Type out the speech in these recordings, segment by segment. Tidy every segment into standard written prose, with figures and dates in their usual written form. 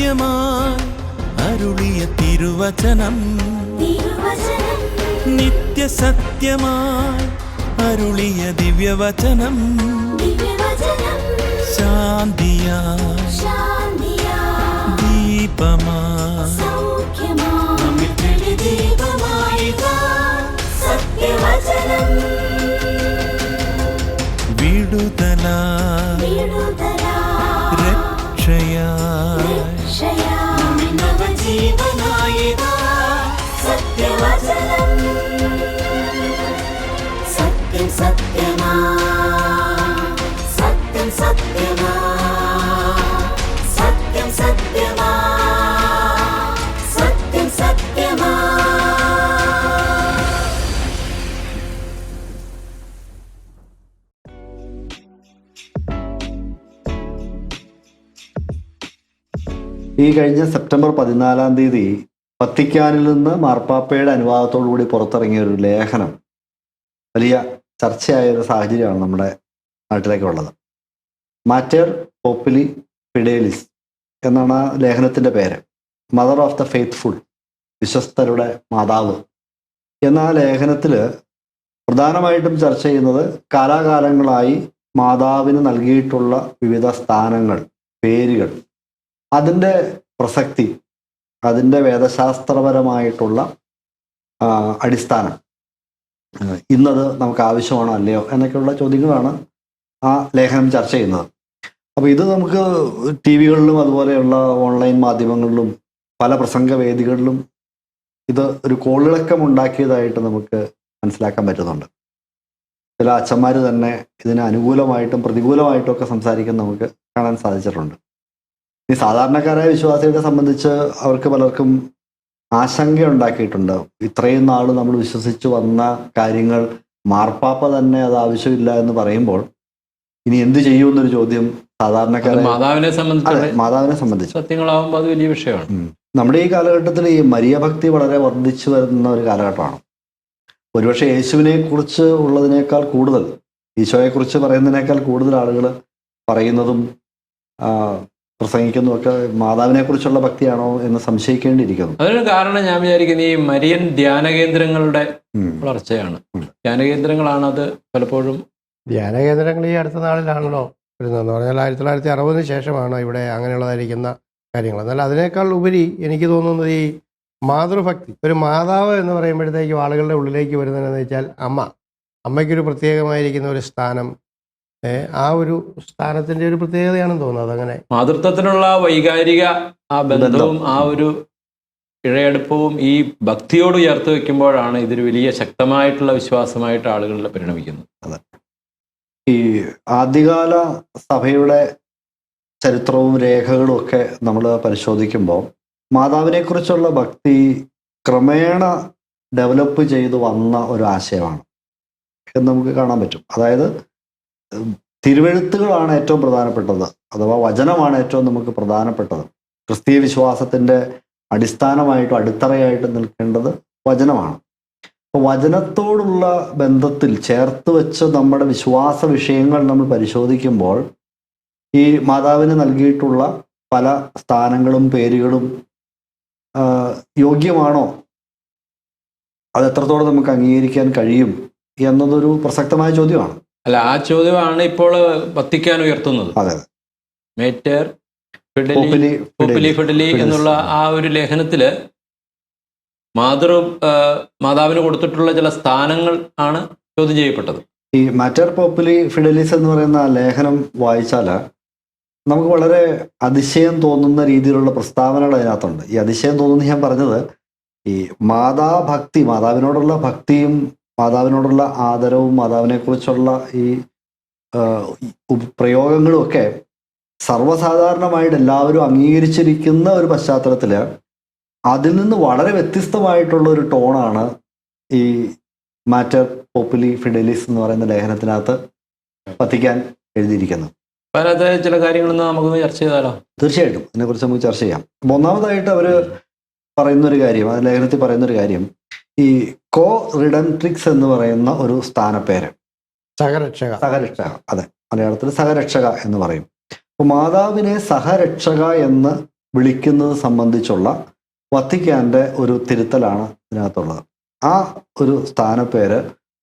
സത്യമായി അരുളിയ തിരുവചനം, നിത്യസത്യമായി അരുളിയ ദിവ്യവചനം, ശാന്തിയായി ദീപമായി വിടുതലായി രക്ഷയായി സത്യവചനം സത്യം സത്യമാ സത്യം സത്യമാ സത്യം സത്യമാ സത്യം സത്യമാ. ഈ കഴിഞ്ഞ സെപ്റ്റംബർ 14 വത്തിക്കാനിൽ നിന്ന് മാർപ്പാപ്പയുടെ അനുവാദത്തോടുകൂടി പുറത്തിറങ്ങിയ ഒരു ലേഖനം വലിയ ചർച്ചയായ ഒരു സാഹചര്യമാണ് നമ്മുടെ നാട്ടിലേക്കുള്ളത്. മാറ്റർ പോപ്പുലി ഫിഡേലിസ് എന്നാണ് ആ ലേഖനത്തിൻ്റെ പേര്. മദർ ഓഫ് ദ ഫെയ്ത്ത്ഫുൾ, വിശ്വസ്തരുടെ മാതാവ് എന്ന ആ ലേഖനത്തിൽ പ്രധാനമായിട്ടും ചർച്ച ചെയ്യുന്നത് കാലാകാലങ്ങളായി മാതാവിന് നൽകിയിട്ടുള്ള വിവിധ സ്ഥാനങ്ങൾ, പേരുകൾ, അതിൻ്റെ പ്രസക്തി, അതിൻ്റെ വേദശാസ്ത്രപരമായിട്ടുള്ള അടിസ്ഥാനം, ഇന്നത് നമുക്ക് ആവശ്യമാണോ അല്ലയോ എന്നൊക്കെയുള്ള ചോദ്യങ്ങളാണ് ആ ലേഖനം ചർച്ച ചെയ്യുന്നത്. അപ്പോൾ ഇത് നമുക്ക് ടി വികളിലും അതുപോലെയുള്ള ഓൺലൈൻ മാധ്യമങ്ങളിലും പല പ്രസംഗവേദികളിലും ഇത് ഒരു കോളിളക്കം ഉണ്ടാക്കിയതായിട്ട് നമുക്ക് മനസ്സിലാക്കാൻ പറ്റുന്നുണ്ട്. ചില അച്ഛന്മാർ തന്നെ ഇതിന് അനുകൂലമായിട്ടും പ്രതികൂലമായിട്ടും ഒക്കെ സംസാരിക്കാൻ നമുക്ക് കാണാൻ സാധിച്ചിട്ടുണ്ട്. ഈ സാധാരണക്കാരായ വിശ്വാസികളെ സംബന്ധിച്ച് അവർക്ക് പലർക്കും ആശങ്ക ഉണ്ടാക്കിയിട്ടുണ്ട്. ഇത്രയും നാൾ നമ്മൾ വിശ്വസിച്ച് വന്ന കാര്യങ്ങൾ മാർപ്പാപ്പ തന്നെ അത് ആവശ്യമില്ല എന്ന് പറയുമ്പോൾ ഇനി എന്ത് ചെയ്യുമെന്നൊരു ചോദ്യം സാധാരണക്കാരെ മാതാവിനെ സംബന്ധിച്ച് സത്യങ്ങളാവുമ്പോൾ അത് വലിയ വിഷയമാണ്. നമ്മുടെ ഈ കാലഘട്ടത്തിൽ ഈ മരിയഭക്തി വളരെ വർദ്ധിച്ചു വരുന്ന ഒരു കാലഘട്ടമാണ്. ഒരുപക്ഷെ യേശുവിനെ കുറിച്ച് ഉള്ളതിനേക്കാൾ കൂടുതൽ, ഈശോയെക്കുറിച്ച് പറയുന്നതിനേക്കാൾ കൂടുതൽ ആളുകൾ പറയുന്നതും പ്രസംഗിക്കുന്നതൊക്കെ മാതാവിനെ കുറിച്ചുള്ള ഭക്തിയാണോ എന്ന് സംശയിക്കേണ്ടിയിരിക്കുന്നു. അതിനൊരു കാരണം ഞാൻ വിചാരിക്കുന്നത് ഈ മരിയൻ ധ്യാന കേന്ദ്രങ്ങളുടെ വളർച്ചയാണ്. ധ്യാന കേന്ദ്രങ്ങളാണ് അത് പലപ്പോഴും. ധ്യാന കേന്ദ്രങ്ങൾ ഈ അടുത്ത നാളിലാണല്ലോ വരുന്നതെന്ന് പറഞ്ഞാൽ 1960 ശേഷമാണ് ഇവിടെ അങ്ങനെയുള്ളതായിരിക്കുന്ന കാര്യങ്ങൾ. എന്നാൽ അതിനേക്കാൾ ഉപരി എനിക്ക് തോന്നുന്നത് ഈ മാതൃഭക്തി, ഒരു മാതാവ് എന്ന് പറയുമ്പോഴത്തേക്കും ആളുകളുടെ ഉള്ളിലേക്ക് വരുന്നതെന്ന് വെച്ചാൽ അമ്മയ്ക്കൊരു പ്രത്യേകമായിരിക്കുന്ന ഒരു സ്ഥാനം, ആ ഒരു സ്ഥാനത്തിന്റെ ഒരു പ്രത്യേകതയാണെന്ന് തോന്നുന്നത്. അങ്ങനെ മാതൃത്വത്തിനുള്ള വൈകാരിക ആ ബന്ധവും ആ ഒരു ഇഴയെടുപ്പവും ഈ ഭക്തിയോട് ഉയർത്തി വെക്കുമ്പോഴാണ് ഇതൊരു വലിയ ശക്തമായിട്ടുള്ള വിശ്വാസമായിട്ട് ആളുകളിൽ പരിണമിക്കുന്നത്. അതെ, ഈ ആദ്യകാല സഭയുടെ ചരിത്രവും രേഖകളും ഒക്കെ നമ്മൾ പരിശോധിക്കുമ്പോൾ മാതാവിനെ കുറിച്ചുള്ള ഭക്തി ക്രമേണ ഡെവലപ്പ് ചെയ്തു വന്ന ഒരു ആശയമാണ് എന്ന് നമുക്ക് കാണാൻ പറ്റും. അതായത് തിരുവെഴുത്തുകളാണ് ഏറ്റവും പ്രധാനപ്പെട്ടത്, അഥവാ വചനമാണ് ഏറ്റവും നമുക്ക് പ്രധാനപ്പെട്ടത്. ക്രിസ്തീയ വിശ്വാസത്തിൻ്റെ അടിസ്ഥാനമായിട്ടും അടിത്തറയായിട്ടും നിൽക്കേണ്ടത് വചനമാണ്. അപ്പോൾ വചനത്തോടുള്ള ബന്ധത്തിൽ ചേർത്ത് വെച്ച് നമ്മുടെ വിശ്വാസ വിഷയങ്ങൾ നമ്മൾ പരിശോധിക്കുമ്പോൾ ഈ മാതാവിന് നൽകിയിട്ടുള്ള പല സ്ഥാനങ്ങളും പേരുകളും യോഗ്യമാണോ, അത് എത്രത്തോളം നമുക്ക് അംഗീകരിക്കാൻ കഴിയും എന്നതൊരു പ്രസക്തമായ ചോദ്യമാണ്. അല്ല, ആ ചോദ്യമാണ് ഇപ്പോൾ വത്തിക്കാൻ ഉയർത്തുന്നത്. അതെ, മേറ്റർ പോപ്പുലി ഫിഡലി എന്നുള്ള ആ ഒരു ലേഖനത്തില് മാതാവിന് കൊടുത്തിട്ടുള്ള ചില സ്ഥാനങ്ങൾ ആണ് ചോദ്യം ചെയ്യപ്പെട്ടത്. ഈ മാറ്റർ പോപ്പുലി ഫിഡലിസ് എന്ന് പറയുന്ന ലേഖനം വായിച്ചാൽ നമുക്ക് വളരെ അതിശയം തോന്നുന്ന രീതിയിലുള്ള പ്രസ്താവനകൾ അതിനകത്തുണ്ട്. ഈ അതിശയം തോന്നുന്ന ഞാൻ പറഞ്ഞത് ഈ മാതാഭക്തി, മാതാവിനോടുള്ള ഭക്തിയും മാതാവിനോടുള്ള ആദരവും മാതാവിനെക്കുറിച്ചുള്ള ഈ പ്രയോഗങ്ങളും ഒക്കെ സർവ്വസാധാരണമായിട്ട് എല്ലാവരും അംഗീകരിച്ചിരിക്കുന്ന ഒരു പശ്ചാത്തലത്തിൽ അതിൽ നിന്ന് വളരെ വ്യത്യസ്തമായിട്ടുള്ള ഒരു ടോണാണ് ഈ മാറ്റർ പോപ്പുലി ഫിഡലിസ് എന്ന് പറയുന്ന ലേഖനത്തിനകത്ത് വത്തിക്കാൻ എഴുതിയിരിക്കുന്നത്. അതിനകത്ത് ചില കാര്യങ്ങളൊന്നും നമുക്കൊന്ന് ചർച്ച ചെയ്താലോ? തീർച്ചയായിട്ടും അതിനെക്കുറിച്ച് നമുക്ക് ചർച്ച ചെയ്യാം. ഒന്നാമതായിട്ട് അവർ പറയുന്നൊരു കാര്യം, ആ ലേഖനത്തിൽ പറയുന്നൊരു കാര്യം, ഈ കോ റിഡംട്രിക്സ് എന്ന് പറയുന്ന ഒരു സ്ഥാനപ്പേര്, സഹരക്ഷക. അതെ, മലയാളത്തിൽ സഹരക്ഷക എന്ന് പറയും. അപ്പോൾ മാതാവിനെ സഹരക്ഷക എന്ന് വിളിക്കുന്നത് സംബന്ധിച്ചുള്ള വത്തിക്കാൻ്റെ ഒരു തിരുത്തലാണ് ഇതിനകത്തുള്ളത്. ആ ഒരു സ്ഥാനപ്പേര്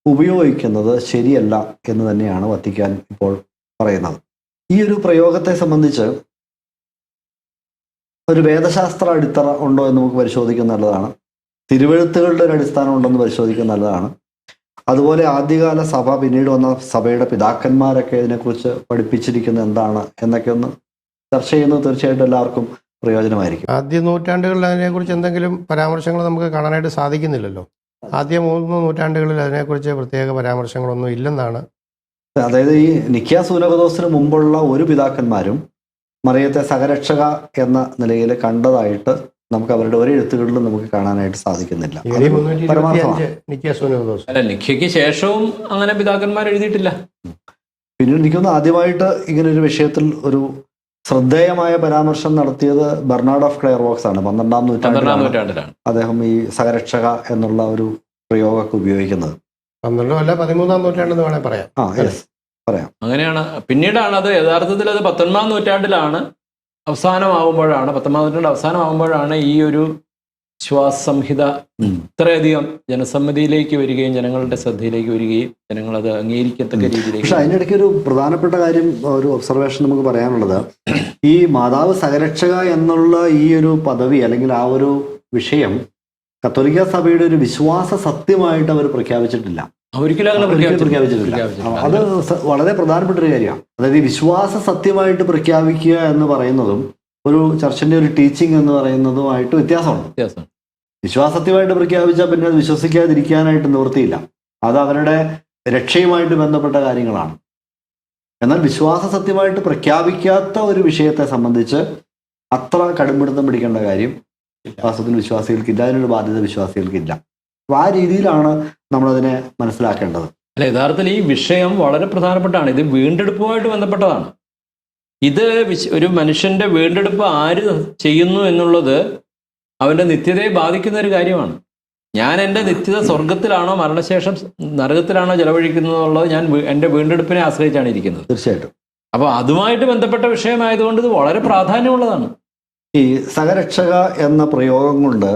ഉപയോഗിക്കുന്നത് ശരിയല്ല എന്ന് തന്നെയാണ് വത്തിക്കാൻ ഇപ്പോൾ പറയുന്നത്. ഈ ഒരു പ്രയോഗത്തെ സംബന്ധിച്ച് ഒരു വേദശാസ്ത്ര അടിത്തറ ഉണ്ടോ എന്ന് നമുക്ക് പരിശോധിക്കുന്നത് നല്ലതാണ്. തിരുവെഴുത്തുകളുടെ ഒരു അടിസ്ഥാനം ഉണ്ടെന്ന് പരിശോധിക്കുന്നത് നല്ലതാണ്. അതുപോലെ ആദ്യകാല സഭ, പിന്നീട് വന്ന സഭയുടെ പിതാക്കന്മാരൊക്കെ ഇതിനെക്കുറിച്ച് പഠിപ്പിച്ചിരിക്കുന്നത് എന്താണ് എന്നൊക്കെ ഒന്ന് ചർച്ച ചെയ്യുന്നത് തീർച്ചയായിട്ടും എല്ലാവർക്കും പ്രയോജനമായിരിക്കും. ആദ്യ നൂറ്റാണ്ടുകളിൽ അതിനെക്കുറിച്ച് എന്തെങ്കിലും പരാമർശങ്ങൾ നമുക്ക് കാണാനായിട്ട് സാധിക്കുന്നില്ലല്ലോ. ആദ്യ 3 നൂറ്റാണ്ടുകളിൽ അതിനെക്കുറിച്ച് പ്രത്യേക പരാമർശങ്ങളൊന്നും ഇല്ലെന്നാണ്. അതായത് ഈ നിക്കിയ സൂനകദോസിന് മുമ്പുള്ള ഒരു പിതാക്കന്മാരും മറിയത്തെ സഹരക്ഷക എന്ന നിലയിൽ കണ്ടതായിട്ട് നമുക്ക് അവരുടെ ഒരു എഴുത്തുകളിലും നമുക്ക് കാണാനായിട്ട് സാധിക്കുന്നില്ല. AD 325 നിക്കിയ സൂനകദോസ്. അല്ല, നിഖ്യയ്ക്ക് ശേഷവും അങ്ങനെ പിതാക്കന്മാർ എഴുതിയിട്ടില്ല. പിന്നീട് എനിക്കൊന്ന് ആദ്യമായിട്ട് ഇങ്ങനെ ഒരു വിഷയത്തിൽ ഒരു ശ്രദ്ധേയമായ പരാമർശം നടത്തിയത് ബെർണാഡ് ഓഫ് ക്ലെയർവോക്സ് ആണ്. 12-ാം നൂറ്റാണ്ടിലാണ് അദ്ദേഹം ഈ സഹരക്ഷക എന്നുള്ള ഒരു പ്രയോഗമൊക്കെ ഉപയോഗിക്കുന്നത്. 12 അല്ല 13-ാം നൂറ്റാണ്ടെന്ന് വേണേൽ പറയാം. പറയാം. അങ്ങനെയാണ്. പിന്നീടാണ് അത് യഥാർത്ഥത്തിൽ അത് 19-ാം നൂറ്റാണ്ടിലാണ് അവസാനമാകുമ്പോഴാണ് 19-ാം നൂറ്റാണ്ട് അവസാനമാകുമ്പോഴാണ് ഈ ഒരു വിശ്വാസ സംഹിത ഇത്രയധികം ജനസമ്മതിയിലേക്ക് വരികയും ജനങ്ങളുടെ ശ്രദ്ധയിലേക്ക് വരികയും ജനങ്ങൾ അത് അംഗീകരിക്കത്തക്ക രീതിയിലേക്ക്. പക്ഷെ അതിനിടയ്ക്ക് ഒരു പ്രധാനപ്പെട്ട കാര്യം, ഒരു ഒബ്സർവേഷൻ നമുക്ക് പറയാനുള്ളത്, ഈ മാതാവ് സഹരക്ഷക എന്നുള്ള ഈ ഒരു പദവി അല്ലെങ്കിൽ ആ ഒരു വിഷയം കത്തോലിക്ക സഭയുടെ ഒരു വിശ്വാസ സത്യമായിട്ട് അവർ പ്രഖ്യാപിച്ചിട്ടില്ല. ഒരിക്കലും അങ്ങനെ പ്രഖ്യാപിച്ചിട്ടില്ല. അത് വളരെ പ്രധാനപ്പെട്ട ഒരു കാര്യമാണ്. അതായത് ഈ വിശ്വാസ സത്യമായിട്ട് പ്രഖ്യാപിക്കുക എന്ന് പറയുന്നതും ഒരു ചർച്ചിന്റെ ഒരു ടീച്ചിങ് എന്ന് പറയുന്നതുമായിട്ട് വ്യത്യാസമുണ്ട്. വിശ്വാസത്യമായിട്ട് പ്രഖ്യാപിച്ചാൽ പിന്നെ അത് വിശ്വസിക്കാതിരിക്കാനായിട്ട് നിവൃത്തിയില്ല. അത് അവരുടെ രക്ഷയുമായിട്ട് ബന്ധപ്പെട്ട കാര്യങ്ങളാണ്. എന്നാൽ വിശ്വാസ സത്യമായിട്ട് പ്രഖ്യാപിക്കാത്ത ഒരു വിഷയത്തെ സംബന്ധിച്ച് അത്ര കടുംപിടുത്തം പിടിക്കേണ്ട കാര്യം വാസ്തവത്തിൽ വിശ്വാസികൾക്കില്ല, അതിനൊരു ബാധ്യത വിശ്വാസികൾക്കില്ല. അപ്പോൾ ആ രീതിയിലാണ് നമ്മളതിനെ മനസ്സിലാക്കേണ്ടത്. അല്ല, യഥാർത്ഥത്തിൽ ഈ വിഷയം വളരെ പ്രധാനപ്പെട്ടാണ്. ഇത് വീണ്ടെടുപ്പുമായിട്ട് ബന്ധപ്പെട്ടതാണ്. ഇത് ഒരു മനുഷ്യന്റെ വീണ്ടെടുപ്പ് ആര് ചെയ്യുന്നു എന്നുള്ളത് അവന്റെ നിത്യതയെ ബാധിക്കുന്ന ഒരു കാര്യമാണ്. ഞാൻ എൻ്റെ നിത്യത സ്വർഗത്തിലാണോ മരണശേഷം നരകത്തിലാണോ ചെലവഴിക്കുന്നത് ഞാൻ എൻ്റെ വീണ്ടെടുപ്പിനെ ആശ്രയിച്ചാണ് ഇരിക്കുന്നത്. തീർച്ചയായിട്ടും. അപ്പോൾ അതുമായിട്ട് ബന്ധപ്പെട്ട വിഷയമായതുകൊണ്ട് ഇത് വളരെ പ്രാധാന്യമുള്ളതാണ്. ഈ സഹരക്ഷക എന്ന പ്രയോഗം കൊണ്ട്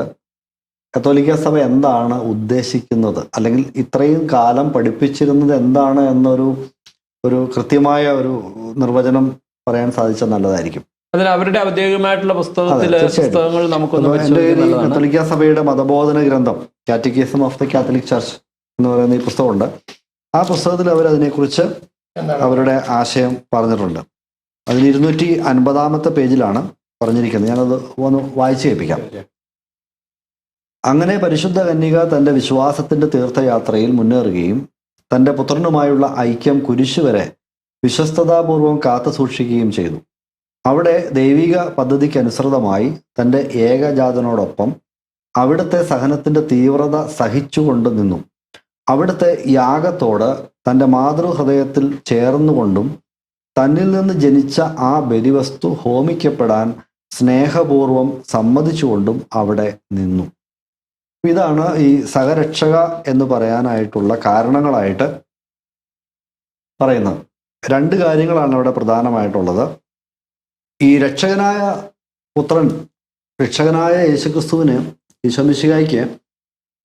കത്തോലിക്ക സഭ എന്താണ് ഉദ്ദേശിക്കുന്നത്, അല്ലെങ്കിൽ ഇത്രയും കാലം പഠിപ്പിച്ചിരുന്നത് എന്താണ് എന്നൊരു കൃത്യമായ ഒരു നിർവചനം പറയാൻ സാധിച്ചാൽ നല്ലതായിരിക്കും. അതിൽ അവരുടെ ഔദ്യോഗികമായിട്ടുള്ള പുസ്തകങ്ങൾ നമുക്കൊന്ന് കത്തോലിക്ക സഭയുടെ മതബോധന ഗ്രന്ഥം catechism of the Catholic church എന്ന് പറയുന്ന ഈ പുസ്തകമുണ്ട്. ആ പുസ്തകത്തിൽ അവർ അതിനെക്കുറിച്ച് അവരുടെ ആശയം പറഞ്ഞിട്ടുണ്ട്. അതിൽ 250-ാമത്തെ പേജിലാണ് പറഞ്ഞിരിക്കുന്നത്. ഞാനത് ഒന്ന് വായിച്ചു കേൾപ്പിക്കാം. അങ്ങനെ പരിശുദ്ധ കന്യക തൻ്റെ വിശ്വാസത്തിൻ്റെ തീർത്ഥയാത്രയിൽ മുന്നേറുകയും തൻ്റെ പുത്രനുമായുള്ള ഐക്യം കുരിശുവരെ വിശ്വസ്തതാപൂർവം കാത്തു സൂക്ഷിക്കുകയും ചെയ്തു. അവിടെ ദൈവിക പദ്ധതിക്കനുസൃതമായി തൻ്റെ ഏകജാതനോടൊപ്പം അവിടുത്തെ സഹനത്തിൻ്റെ തീവ്രത സഹിച്ചുകൊണ്ട് നിന്നു. അവിടുത്തെ യാഗത്തോട് തൻ്റെ മാതൃഹൃദയത്തിൽ ചേർന്നുകൊണ്ടും തന്നിൽ നിന്ന് ജനിച്ച ആ ബലിവസ്തു ഹോമിക്കപ്പെടാൻ സ്നേഹപൂർവം സമ്മതിച്ചുകൊണ്ടും അവിടെ നിന്നു. ഇതാണ് ഈ സഹരക്ഷക എന്ന് പറയാനായിട്ടുള്ള കാരണങ്ങളായിട്ട് പറയുന്നത്. 2 കാര്യങ്ങളാണ് അവിടെ പ്രധാനമായിട്ടുള്ളത്. ഈ രക്ഷകനായ പുത്രൻ, രക്ഷകനായ യേശുക്രിസ്തുവിന്, ഈശോമിശിഹായ്ക്ക്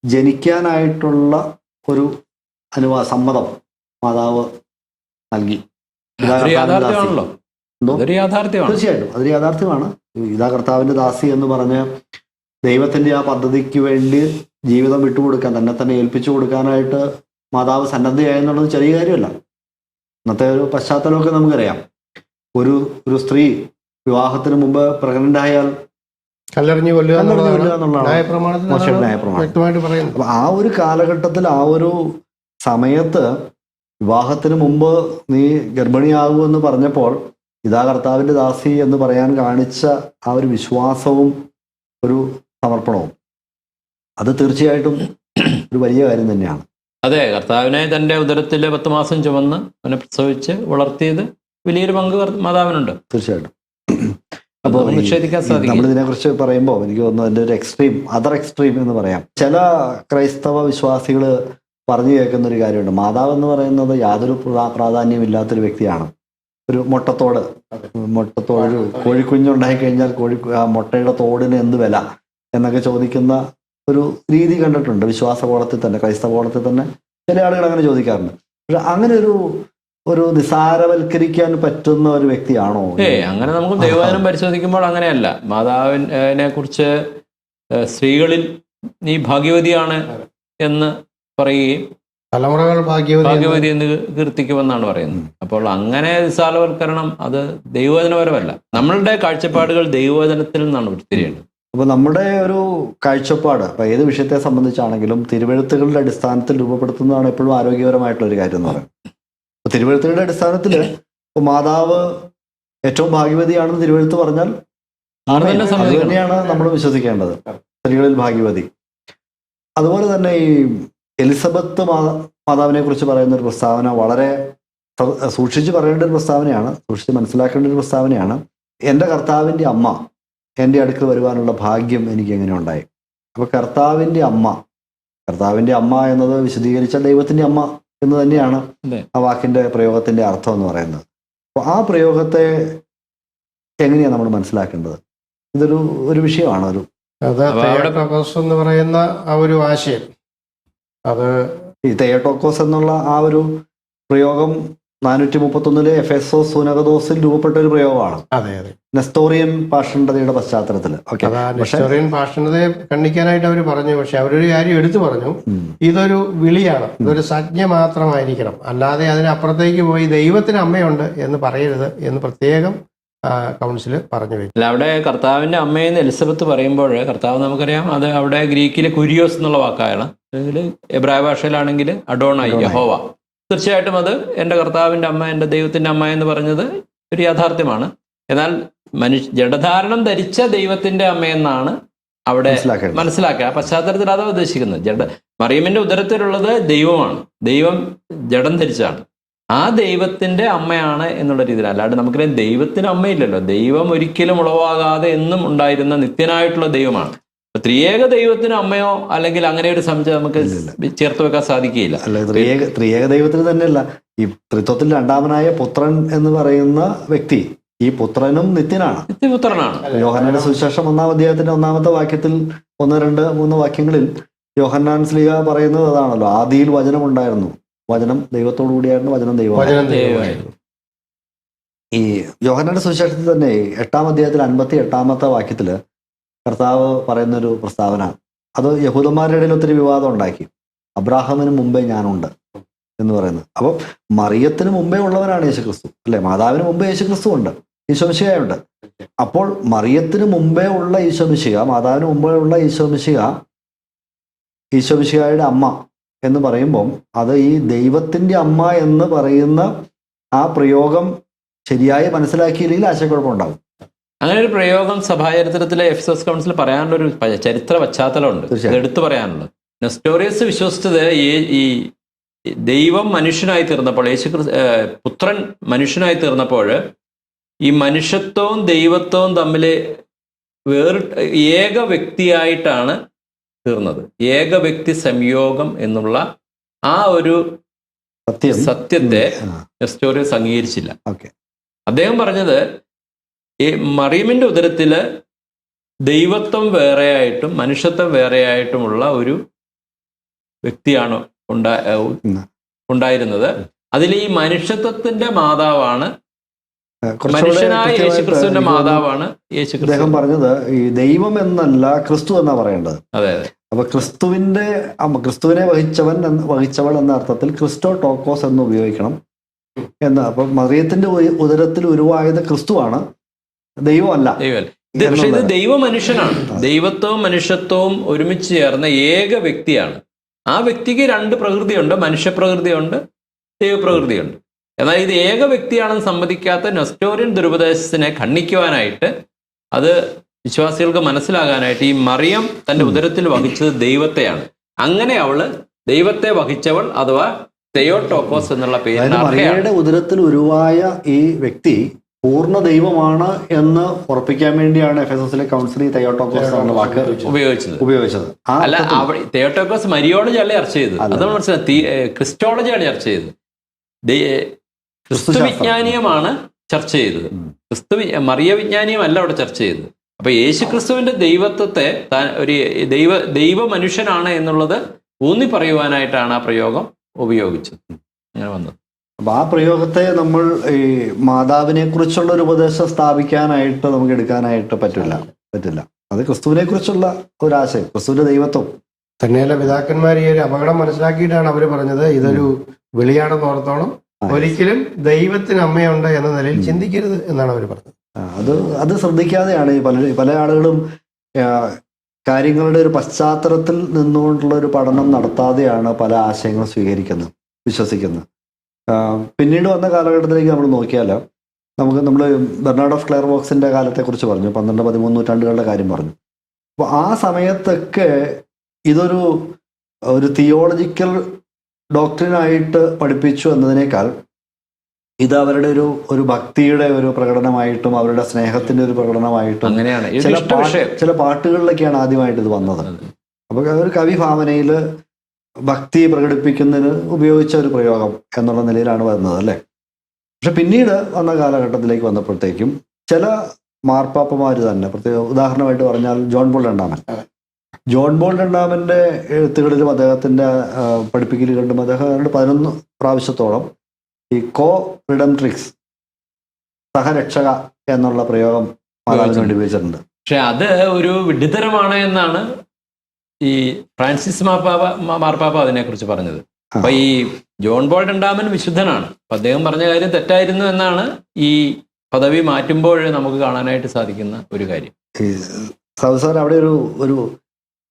ജനിക്കാനായിട്ടുള്ള ഒരു സമ്മതം മാതാവ് നൽകി. യാഥാർത്ഥ്യമാണല്ലോ. തീർച്ചയായിട്ടും അതൊരു യാഥാർത്ഥ്യമാണ്. ഇതാ കർത്താവിൻ്റെ ദാസി എന്ന് പറഞ്ഞ് ദൈവത്തിൻ്റെ ആ പദ്ധതിക്ക് വേണ്ടി ജീവിതം വിട്ടുകൊടുക്കാൻ, തന്നെ ഏൽപ്പിച്ചു കൊടുക്കാനായിട്ട് മാതാവ് സന്നദ്ധയായെന്നുള്ളത് ചെറിയ കാര്യമല്ല. ഇന്നത്തെ ഒരു പശ്ചാത്തലമൊക്കെ നമുക്കറിയാം. ഒരു സ്ത്രീ വിവാഹത്തിന് മുമ്പ് പ്രഗ്നന്റ് ആയാൽ കല്ലെറിഞ്ഞു കൊല്ലുക എന്നുള്ളതാണ് അപ്പൊ ആ ഒരു കാലഘട്ടത്തിൽ, ആ ഒരു സമയത്ത് വിവാഹത്തിന് മുമ്പ് നീ ഗർഭിണിയാകുമെന്ന് പറഞ്ഞപ്പോൾ ഇതാ കർത്താവിൻ്റെ ദാസി എന്ന് പറയാൻ കാണിച്ച ആ ഒരു വിശ്വാസവും ഒരു സമർപ്പണവും, അത് തീർച്ചയായിട്ടും ഒരു വലിയ കാര്യം തന്നെയാണ്. അതെ, കർത്താവിനെ തൻ്റെ ഉദരത്തിൽ 10 മാസം ചുമന്ന് അവനെ പ്രസവിച്ച് വളർത്തിയത് വലിയൊരു പങ്ക് മാതാവിനുണ്ട്. തീർച്ചയായിട്ടും. അപ്പോൾ നിഷേധിക്കാൻ സാധിക്കും. നമ്മളിതിനെക്കുറിച്ച് പറയുമ്പോൾ എനിക്ക് തോന്നുന്നു അതിൻ്റെ ഒരു അതർ എക്സ്ട്രീം എന്ന് പറയാം. ചില ക്രൈസ്തവ വിശ്വാസികൾ പറഞ്ഞു കേൾക്കുന്ന ഒരു കാര്യമുണ്ട്. മാതാവ് എന്ന് പറയുന്നത് യാതൊരു പ്രാധാന്യമില്ലാത്തൊരു വ്യക്തിയാണ്. ഒരു മുട്ടത്തോട് ഒരു കോഴിക്കുഞ്ഞുണ്ടായി കഴിഞ്ഞാൽ ആ മുട്ടയുടെ തോടിന് എന്ത് വില എന്നൊക്കെ ചോദിക്കുന്ന ഒരു രീതി കണ്ടിട്ടുണ്ട്. വിശ്വാസ കോളത്തിൽ തന്നെ, ക്രൈസ്തവ കോളത്തിൽ തന്നെ ചില ആളുകൾ അങ്ങനെ ചോദിക്കാറുണ്ട്. പക്ഷെ അങ്ങനെ ഒരു നിസാരവൽക്കരിക്കാൻ പറ്റുന്ന ഒരു വ്യക്തിയാണോ? അങ്ങനെ നമുക്ക് ദൈവവചനം പരിശോധിക്കുമ്പോൾ അങ്ങനെയല്ല. മാതാവിനെ കുറിച്ച് സ്ത്രീകളിൽ നീ ഭാഗ്യവതിയാണ് എന്ന് പറയുകയും തലമുറകൾ ഭാഗ്യവതി എന്ന് കീർത്തിക്കുമെന്നാണ് പറയുന്നത്. അപ്പോൾ അങ്ങനെ നിസാരവൽക്കരണം അത് ദൈവവചനപരമല്ല. നമ്മളുടെ കാഴ്ചപ്പാടുകൾ ദൈവവചനത്തിൽ നിന്നാണ് ഉരുത്തിരിയേണ്ടത്. അപ്പോൾ നമ്മുടെ ഒരു കാഴ്ചപ്പാട് ഇപ്പം ഏത് വിഷയത്തെ സംബന്ധിച്ചാണെങ്കിലും തിരുവെഴുത്തുകളുടെ അടിസ്ഥാനത്തിൽ രൂപപ്പെടുത്തുന്നതാണ് എപ്പോഴും ആരോഗ്യപരമായിട്ടുള്ള ഒരു കാര്യം എന്ന് പറയുന്നത്. അപ്പോൾ തിരുവെഴുത്തുകളുടെ അടിസ്ഥാനത്തിൽ ഇപ്പോൾ മാതാവ് ഏറ്റവും ഭാഗ്യവതിയാണെന്ന് തിരുവെഴുത്ത് പറഞ്ഞാൽ അത് തന്നെയാണ് നമ്മൾ വിശ്വസിക്കേണ്ടത്, സ്ത്രീകളിൽ ഭാഗ്യവതി. അതുപോലെ തന്നെ ഈ എലിസബത്ത് മാതാവിനെ കുറിച്ച് പറയുന്ന ഒരു പ്രസ്താവന വളരെ സൂക്ഷിച്ച് പറയേണ്ട ഒരു പ്രസ്താവനയാണ്, സൂക്ഷിച്ച് മനസ്സിലാക്കേണ്ട ഒരു പ്രസ്താവനയാണ്. എൻ്റെ കർത്താവിൻ്റെ അമ്മ എൻ്റെ അടുക്കൽ വരുവാനുള്ള ഭാഗ്യം എനിക്ക് എങ്ങനെ ഉണ്ടായി. അപ്പോൾ കർത്താവിൻ്റെ അമ്മ എന്നത് വിശദീകരിച്ച ദൈവത്തിൻ്റെ അമ്മ എന്ന് തന്നെയാണ് ആ വാക്കിൻ്റെ പ്രയോഗത്തിൻ്റെ അർത്ഥം എന്ന് പറയുന്നത്. അപ്പോൾ ആ പ്രയോഗത്തെ എങ്ങനെയാണ് നമ്മൾ മനസ്സിലാക്കേണ്ടത്? ഇതൊരു വിഷയമാണ്. എന്ന് പറയുന്ന ആ ഒരു ആശയം, അത് ഈ തെയോട്ടോക്കോസ് എന്നുള്ള ആ ഒരു പ്രയോഗം 431 എഫെസോസ് സുനകദോസിൽ രൂപപ്പെട്ട ഒരു പ്രയോഗമാണ്. അതെ അതെ, നെസ്തോറിയൻ പാഷണ്ഡതയുടെ പശ്ചാത്തലത്തിൽ. നെസ്തോറിയൻ പാഷണ്ഡതയെ ഖണ്ഡിക്കാനായിട്ട് അവർ പറഞ്ഞു. പക്ഷെ അവരൊരു കാര്യം എടുത്തു പറഞ്ഞു, ഇതൊരു വിളിയാണ്, ഇതൊരു സംജ്ഞ മാത്രമായിരിക്കണം, അല്ലാതെ അതിനപ്പുറത്തേക്ക് പോയി ദൈവത്തിന് അമ്മയുണ്ട് എന്ന് പറയരുത് എന്ന് പ്രത്യേകം കൗൺസിൽ പറഞ്ഞു വെച്ചു. അല്ല, അവിടെ കർത്താവിന്റെ അമ്മയെന്ന് എലിസബത്ത് പറയുമ്പോൾ കർത്താവ് നമുക്കറിയാം അത് അവിടെ ഗ്രീക്കിലെ കുരിയോസ് എന്നുള്ള വാക്കാണ്, അല്ലെങ്കിൽ എബ്രായ ഭാഷയിലാണെങ്കിൽ അഡോണായി, യഹോവ. തീർച്ചയായിട്ടും അത് എൻ്റെ കർത്താവിൻ്റെ അമ്മ, എൻ്റെ ദൈവത്തിൻ്റെ അമ്മ എന്ന് പറഞ്ഞത് ഒരു യാഥാർത്ഥ്യമാണ്. എന്നാൽ ജഡധാരണം ധരിച്ച ദൈവത്തിൻ്റെ അമ്മയെന്നാണ് അവിടെ മനസ്സിലാക്കുക. പശ്ചാത്തലത്തിൽ അതാ ഉദ്ദേശിക്കുന്നത്. മറിയമിന്റെ ഉദരത്തിലുള്ളത് ദൈവമാണ്, ദൈവം ജഡം ധരിച്ചാണ്, ആ ദൈവത്തിന്റെ അമ്മയാണ് എന്നുള്ള രീതിയിൽ. അല്ലാണ്ട് നമുക്കറിയാം ദൈവത്തിന് അമ്മയില്ലല്ലോ, ദൈവം ഒരിക്കലും ഉളവാകാതെ എന്നും ഉണ്ടായിരുന്ന നിത്യനായിട്ടുള്ള ദൈവമാണ്. ത്രിയേക ദൈവത്തിന് അമ്മയോ അല്ലെങ്കിൽ അങ്ങനെ ഒരു സംശയം നമുക്ക് ചേർത്ത് വെക്കാൻ സാധിക്കുകയില്ല. ത്രിയേക ദൈവത്തിന് തന്നെയല്ല, ഈ ത്രിത്വത്തിൽ രണ്ടാമനായ പുത്രൻ എന്ന് പറയുന്ന വ്യക്തി, ഈ പുത്രനും നിത്യനാണ്, നിത്യപുത്രനാണ്. യോഹന്നാന്റെ സുവിശേഷം 1-ാം അധ്യായത്തിന്റെ 1-ാമത്തെ വാക്യത്തിൽ 1, 2, 3 വാക്യങ്ങളിൽ യോഹന്നാൻ ശ്ലീഹ പറയുന്നത് അതാണല്ലോ, ആദിയിൽ വചനം ഉണ്ടായിരുന്നു, വചനം ദൈവത്തോടു കൂടിയായിരുന്നു, വചനം ദൈവമായിരുന്നു. ഈ യോഹന്നാന്റെ സുവിശേഷത്തിൽ തന്നെ 8-ാം അധ്യായത്തിൽ 58-ാമത്തെ വാക്യത്തില് കർത്താവ് പറയുന്നൊരു പ്രസ്താവന, അത് യഹൂദന്മാരുടെ ഇടയിൽ ഒത്തിരി വിവാദം ഉണ്ടാക്കി. അബ്രാഹാമിന് മുമ്പേ ഞാനുണ്ട് എന്ന് പറയുന്നത്. അപ്പം മറിയത്തിന് മുമ്പേ ഉള്ളവനാണ് യേശുക്രിസ്തു, അല്ലെ? മാതാവിന് മുമ്പേ യേശുക്രിസ്തു ഉണ്ട്, ഈശോമിശിഹയുണ്ട്. അപ്പോൾ മറിയത്തിന് മുമ്പേ ഉള്ള ഈശോമിശിഹ, മാതാവിന് മുമ്പേ ഉള്ള ഈശോമിശിഹയുടെ അമ്മ എന്ന് പറയുമ്പം അത് ഈ ദൈവത്തിൻ്റെ അമ്മ എന്ന് പറയുന്ന ആ പ്രയോഗം ശരിയായി മനസ്സിലാക്കിയില്ലെങ്കിൽ ആശയക്കുഴപ്പമുണ്ടാകും. അങ്ങനെ ഒരു പ്രയോഗം സഭാചരിത്രത്തിലെ എഫെസോസ് കൗൺസിൽ പറയാനുള്ള ഒരു ചരിത്ര പശ്ചാത്തലമുണ്ട്, എടുത്തു പറയാനുള്ളത്. നെസ്റ്റോറിയസ് വിശ്വസിച്ചത് ഈ ദൈവം മനുഷ്യനായി തീർന്നപ്പോൾ, പുത്രൻ മനുഷ്യനായി തീർന്നപ്പോൾ ഈ മനുഷ്യത്വവും ദൈവത്വവും തമ്മിൽ ഏക വ്യക്തിയായിട്ടാണ് തീർന്നത്. ഏക വ്യക്തി സംയോഗം എന്നുള്ള ആ ഒരു സത്യത്തെ നെസ്റ്റോറിയസ് അംഗീകരിച്ചില്ല. അദ്ദേഹം പറഞ്ഞത് ഈ മറിയമിന്റെ ഉദരത്തില് ദൈവത്വം വേറെയായിട്ടും മനുഷ്യത്വം വേറെയായിട്ടുമുള്ള ഒരു വ്യക്തിയാണ് ഉണ്ടായിരുന്നത്. അതിൽ ഈ മനുഷ്യത്വത്തിന്റെ മാതാവാണ്, മനുഷ്യനായ യേശുക്രിസ്തുവിന്റെ മാതാവാണ് യേശുക്രിസ്തു. അദ്ദേഹം പറഞ്ഞത് ഈ ദൈവം എന്നല്ല ക്രിസ്തു എന്നാ പറയേണ്ടത്. അതെ അതെ. അപ്പൊ ക്രിസ്തുവിനെ വഹിച്ചവൾ എന്ന അർത്ഥത്തിൽ ക്രിസ്റ്റോ ടോക്കോസ് എന്ന് ഉപയോഗിക്കണം എന്ന്. അപ്പൊ മറിയത്തിന്റെ ഉദരത്തിൽ ഉരുവായത് ക്രിസ്തുവാണ്, ദൈവമല്ല. പക്ഷെ ഇത് ദൈവ മനുഷ്യനാണ്, ദൈവത്വവും മനുഷ്യത്വവും ഒരുമിച്ച് ചേർന്ന ഏക വ്യക്തിയാണ്. ആ വ്യക്തിക്ക് 2 പ്രകൃതിയുണ്ട്, മനുഷ്യപ്രകൃതിയുണ്ട്, ദൈവപ്രകൃതിയുണ്ട്. എന്നാൽ ഇത് ഏക വ്യക്തിയാണെന്ന് സമ്മതിക്കാത്ത നെസ്റ്റോറിയൻ ദുരുപദേശത്തിനെ ഖണ്ഡിക്കുവാനായിട്ട്, അത് വിശ്വാസികൾക്ക് മനസ്സിലാകാനായിട്ട് ഈ മറിയം തന്റെ ഉദരത്തിൽ വഹിച്ചത് ദൈവത്തെയാണ്. അങ്ങനെ അവള് ദൈവത്തെ വഹിച്ചവൾ അഥവാ തെയോട്ടോക്കോസ് എന്നുള്ള പേര്. മറിയയുടെ ഉദരത്തിൽ ഉരുവായ ഈ വ്യക്തി പൂർണ്ണ ദൈവമാണ് എന്ന് ഉറപ്പിക്കാൻ വേണ്ടിയാണ് എഫെസോസിലെ കൗൺസിൽ തെയോട്ടോക്കോസ് എന്ന വാക്ക് ഉപയോഗിച്ചത്. അല്ല, തെയോട്ടോക്കോസ് മരിയോളജി അല്ല ചർച്ച ചെയ്തത്, അത് നമ്മൾ മനസ്സിലായി. ക്രിസ്റ്റോളജിയാണ് ചർച്ച ചെയ്തത്. ക്രിസ്തു വിജ്ഞാനീയമാണ് ചർച്ച ചെയ്തത്. മറിയ വിജ്ഞാനിയും അല്ല അവിടെ ചർച്ച ചെയ്തത്. അപ്പൊ യേശു ക്രിസ്തുവിന്റെ ദൈവത്വത്തെ താൻ ഒരു ദൈവ മനുഷ്യനാണ് എന്നുള്ളത് ഊന്നി പറയുവാനായിട്ടാണ് ആ പ്രയോഗം ഉപയോഗിച്ചത്. അങ്ങനെ വന്നത്. അപ്പൊ ആ പ്രയോഗത്തെ നമ്മൾ ഈ മാതാവിനെ കുറിച്ചുള്ള ഒരു ഉപദേശം സ്ഥാപിക്കാനായിട്ട് നമുക്ക് എടുക്കാനായിട്ട് പറ്റില്ല. അത് ക്രിസ്തുവിനെ കുറിച്ചുള്ള ഒരാശയം, ക്രിസ്തുവിന്റെ ദൈവത്വം തന്നെയല്ല, പിതാക്കന്മാർ ഈ ഒരു അപകടം മനസ്സിലാക്കിയിട്ടാണ് അവർ പറഞ്ഞത് ഇതൊരു വിളിയാണെന്ന് ഓർത്തോണം, ഒരിക്കലും ദൈവത്തിന് അമ്മയുണ്ട് എന്ന നിലയിൽ ചിന്തിക്കരുത് എന്നാണ് അവർ പറഞ്ഞത്. അത് ശ്രദ്ധിക്കാതെയാണ് ഈ പല ആളുകളും കാര്യങ്ങളുടെ ഒരു പശ്ചാത്തലത്തിൽ നിന്നുകൊണ്ടുള്ള ഒരു പഠനം നടത്താതെയാണ് പല ആശയങ്ങളും സ്വീകരിക്കുന്നത്, വിശ്വസിക്കുന്നത്. പിന്നീട് വന്ന കാലഘട്ടത്തിലേക്ക് നമ്മൾ നോക്കിയാൽ നമ്മൾ ബെർണാഡ് ഓഫ് ക്ലെയർവോക്സിന്റെ കാലത്തെക്കുറിച്ച് പറഞ്ഞു, 12-13 നൂറ്റാണ്ടുകളുടെ കാര്യം പറഞ്ഞു. അപ്പോൾ ആ സമയത്തൊക്കെ ഒരു തിയോളജിക്കൽ ഡോക്ട്രിനായിട്ട് പഠിപ്പിച്ചു എന്നതിനേക്കാൾ ഇത് അവരുടെ ഒരു ഭക്തിയുടെ ഒരു പ്രകടനമായിട്ടും അവരുടെ സ്നേഹത്തിന്റെ ഒരു പ്രകടനമായിട്ടും അങ്ങനെയാണ് ചില പാട്ടുകളിലൊക്കെയാണ് ആദ്യമായിട്ട് ഇത് വന്നത്. അപ്പൊ ഒരു കവി ഭാവനയിൽ ഭക്തി പ്രകടിപ്പിക്കുന്നതിന് ഉപയോഗിച്ച ഒരു പ്രയോഗം എന്നുള്ള നിലയിലാണ് വരുന്നത് അല്ലേ. പക്ഷെ പിന്നീട് വന്ന കാലഘട്ടത്തിലേക്ക് വന്നപ്പോഴത്തേക്കും ചില മാർപ്പാപ്പമാർ തന്നെ, പ്രത്യേക ഉദാഹരണമായിട്ട് പറഞ്ഞാൽ ജോൺ പോൾ രണ്ടാമന്റെ എഴുത്തുകളിലും അദ്ദേഹത്തിന്റെ പഠിപ്പിക്കലുകളിലും അദ്ദേഹം 11 പ്രാവശ്യത്തോളം ഈ കോ റിഡംട്രിക്സ്, സഹരക്ഷക എന്നുള്ള പ്രയോഗം മാതാവിന് വേണ്ടി ഉപയോഗിച്ചിട്ടുണ്ട്. പക്ഷെ അത് ഒരു വിഡ്ഢിത്തരമാണ് എന്നാണ് ഈ ഫ്രാൻസിസ് മാർപ്പാപ്പ അതിനെക്കുറിച്ച് പറഞ്ഞത്. അപ്പൊ ഈ ജോൺ പോൾ രണ്ടാമൻ വിശുദ്ധനാണ്, അപ്പൊ അദ്ദേഹം പറഞ്ഞ കാര്യം തെറ്റായിരുന്നു എന്നാണ് ഈ പദവി മാറ്റുമ്പോൾ നമുക്ക് കാണാനായിട്ട് സാധിക്കുന്ന ഒരു കാര്യം. ഈ സാർ അവിടെ ഒരു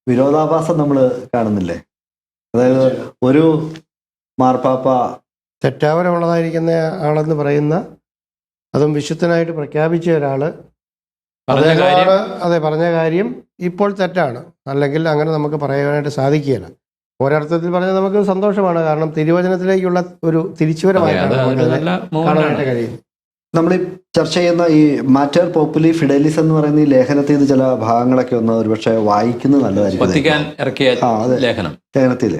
വിരോധാഭാസം നമ്മൾ കാണുന്നില്ലേ? അതായത് ഒരു മാർപ്പാപ്പ തെറ്റാവരമുള്ളതായിരിക്കുന്ന ആളെന്ന് പറയുന്ന, അതും വിശുദ്ധനായിട്ട് പ്രഖ്യാപിച്ച ഒരാള് പറഞ്ഞ കാര്യം ഇപ്പോൾ തെറ്റാണ്, അല്ലെങ്കിൽ അങ്ങനെ നമുക്ക് പറയാനായിട്ട് സാധിക്കുകയില്ല. ഒരർത്ഥത്തിൽ പറഞ്ഞാൽ നമുക്ക് സന്തോഷമാണ്, കാരണം തിരുവചനത്തിലേക്കുള്ള ഒരു തിരിച്ചുവരവായിട്ടാണ് കാണാനായിട്ട് കഴിയുന്നത്. നമ്മൾ ഈ ചർച്ച ചെയ്യുന്ന ഈ മാറ്റർ പോപ്പുലി ഫിഡലിസ് എന്ന് പറയുന്ന ഈ ലേഖനത്തിൽ ചില ഭാഗങ്ങളൊക്കെ ഒന്ന് ഒരുപക്ഷെ വായിക്കുന്നത് നല്ലതായിരിക്കും. ലേഖനത്തിൽ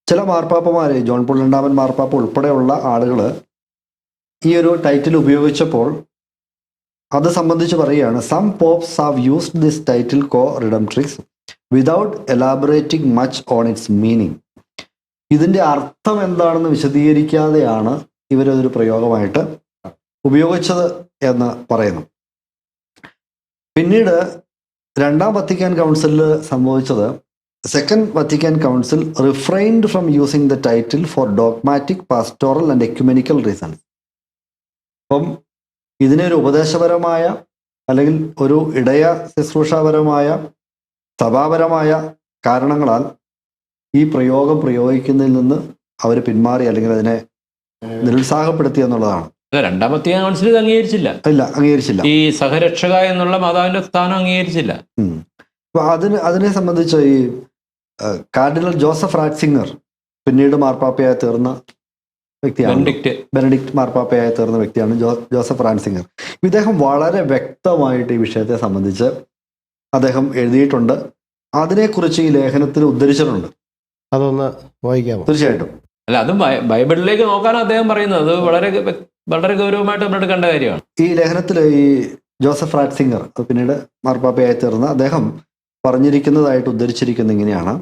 ചില മാർപ്പാപ്പമാര്, ജോൺ പോൾ രണ്ടാമൻ മാർപ്പാപ്പ ഉൾപ്പെടെയുള്ള ആളുകൾ ഈ ഒരു ടൈറ്റിൽ ഉപയോഗിച്ചപ്പോൾ അത് സംബന്ധിച്ച് പറയുകയാണ്, some popes have used this title coredemptrix without elaborating much on its meaning. ഇതിന്റെ അർത്ഥം എന്താണെന്ന് വിശദീകരിക്കാതെയാണ് ഇവരതൊരു പ്രയോഗമായിട്ട് ഉപയോഗിച്ചത് എന്ന് പറയുന്നു. പിന്നീട് രണ്ടാം വത്തിക്കാൻ കൗൺസിലിൽ സംഭവിച്ചത്, second Vatican council refrained from using the title for dogmatic, pastoral and ecumenical reasons. അപ്പം ഇതിനെ ഒരു ഉപദേശപരമായ അല്ലെങ്കിൽ ഒരു ഇടയ ശുശ്രൂഷാപരമായ സഭാപരമായ കാരണങ്ങളാൽ ഈ പ്രയോഗം പ്രയോഗിക്കുന്നതിൽ നിന്ന് അവർ പിന്മാറി, അല്ലെങ്കിൽ അതിനെ നിരുത്സാഹപ്പെടുത്തി എന്നുള്ളതാണ്. രണ്ടാം വത്തിക്കാൻ കൗൺസിൽ ഇത് അംഗീകരിച്ചില്ല. ഈ സഹരക്ഷക എന്നുള്ള മാതാവിന്റെ സ്ഥാനം അംഗീകരിച്ചില്ല. അതിനെ സംബന്ധിച്ച് ഈ കാർഡിനൽ ജോസഫ് റാറ്റ്സിംഗർ പിന്നീട് മാർപ്പാപ്പയായി തീർന്ന വ്യക്തിയാണ്, ബെനഡിക്റ്റ് മാർപ്പാപ്പയായി തീർന്ന വ്യക്തിയാണ് ജോസഫ് റാറ്റ്സിംഗർ. ഇദ്ദേഹം വളരെ വ്യക്തമായിട്ട് ഈ വിഷയത്തെ സംബന്ധിച്ച് അദ്ദേഹം എഴുതിയിട്ടുണ്ട്. അതിനെക്കുറിച്ച് ഈ ലേഖനത്തിൽ ഉദ്ധരിച്ചിട്ടുണ്ട്. അതൊന്ന് വായിക്കാമോ? തീർച്ചയായിട്ടും. അല്ല, അതും ബൈബിളിലേക്ക് നോക്കാനാണ് അദ്ദേഹം പറയുന്നത്. അത് വളരെ ഗൗരവമായിട്ട് നമ്മൾ എടുക്കേണ്ട കാര്യമാണ്. ഈ ലേഖനത്തിൽ ഈ ജോസഫ് റാറ്റ്സിംഗർ പിന്നീട് മാർപ്പാപ്പയായി തീർന്ന അദ്ദേഹം പറഞ്ഞിരിക്കുന്നതായിട്ട് ഉദ്ധരിച്ചിരിക്കുന്നത് ഇങ്ങനെയാണ്.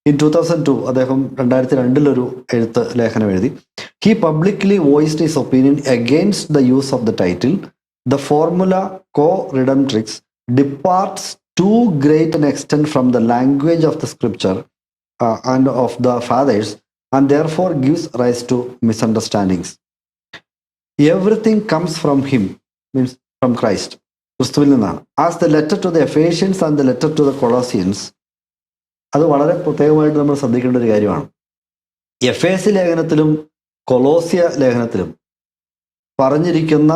ഇൻ 2002 അദ്ദേഹം 2002 ഒരു ലേഖനം എഴുതി. He publicly voiced his opinion against the use of the title. The formula coredemptrix departs to great an extent from the language of the scripture and of the fathers, and therefore gives rise to misunderstandings. Everything comes from him, means from Christ, ക്രിസ്തുവിൽ നിന്നാണ്. As the letter to the Ephesians and the letter to the Colossians. അത് വളരെ പ്രത്യേകമായിട്ട് നമ്മൾ ശ്രദ്ധിക്കേണ്ട ഒരു കാര്യമാണ്. എഫേസ്യ ലേഖനത്തിലും കൊളോസ്യ ലേഖനത്തിലും പറഞ്ഞിരിക്കുന്ന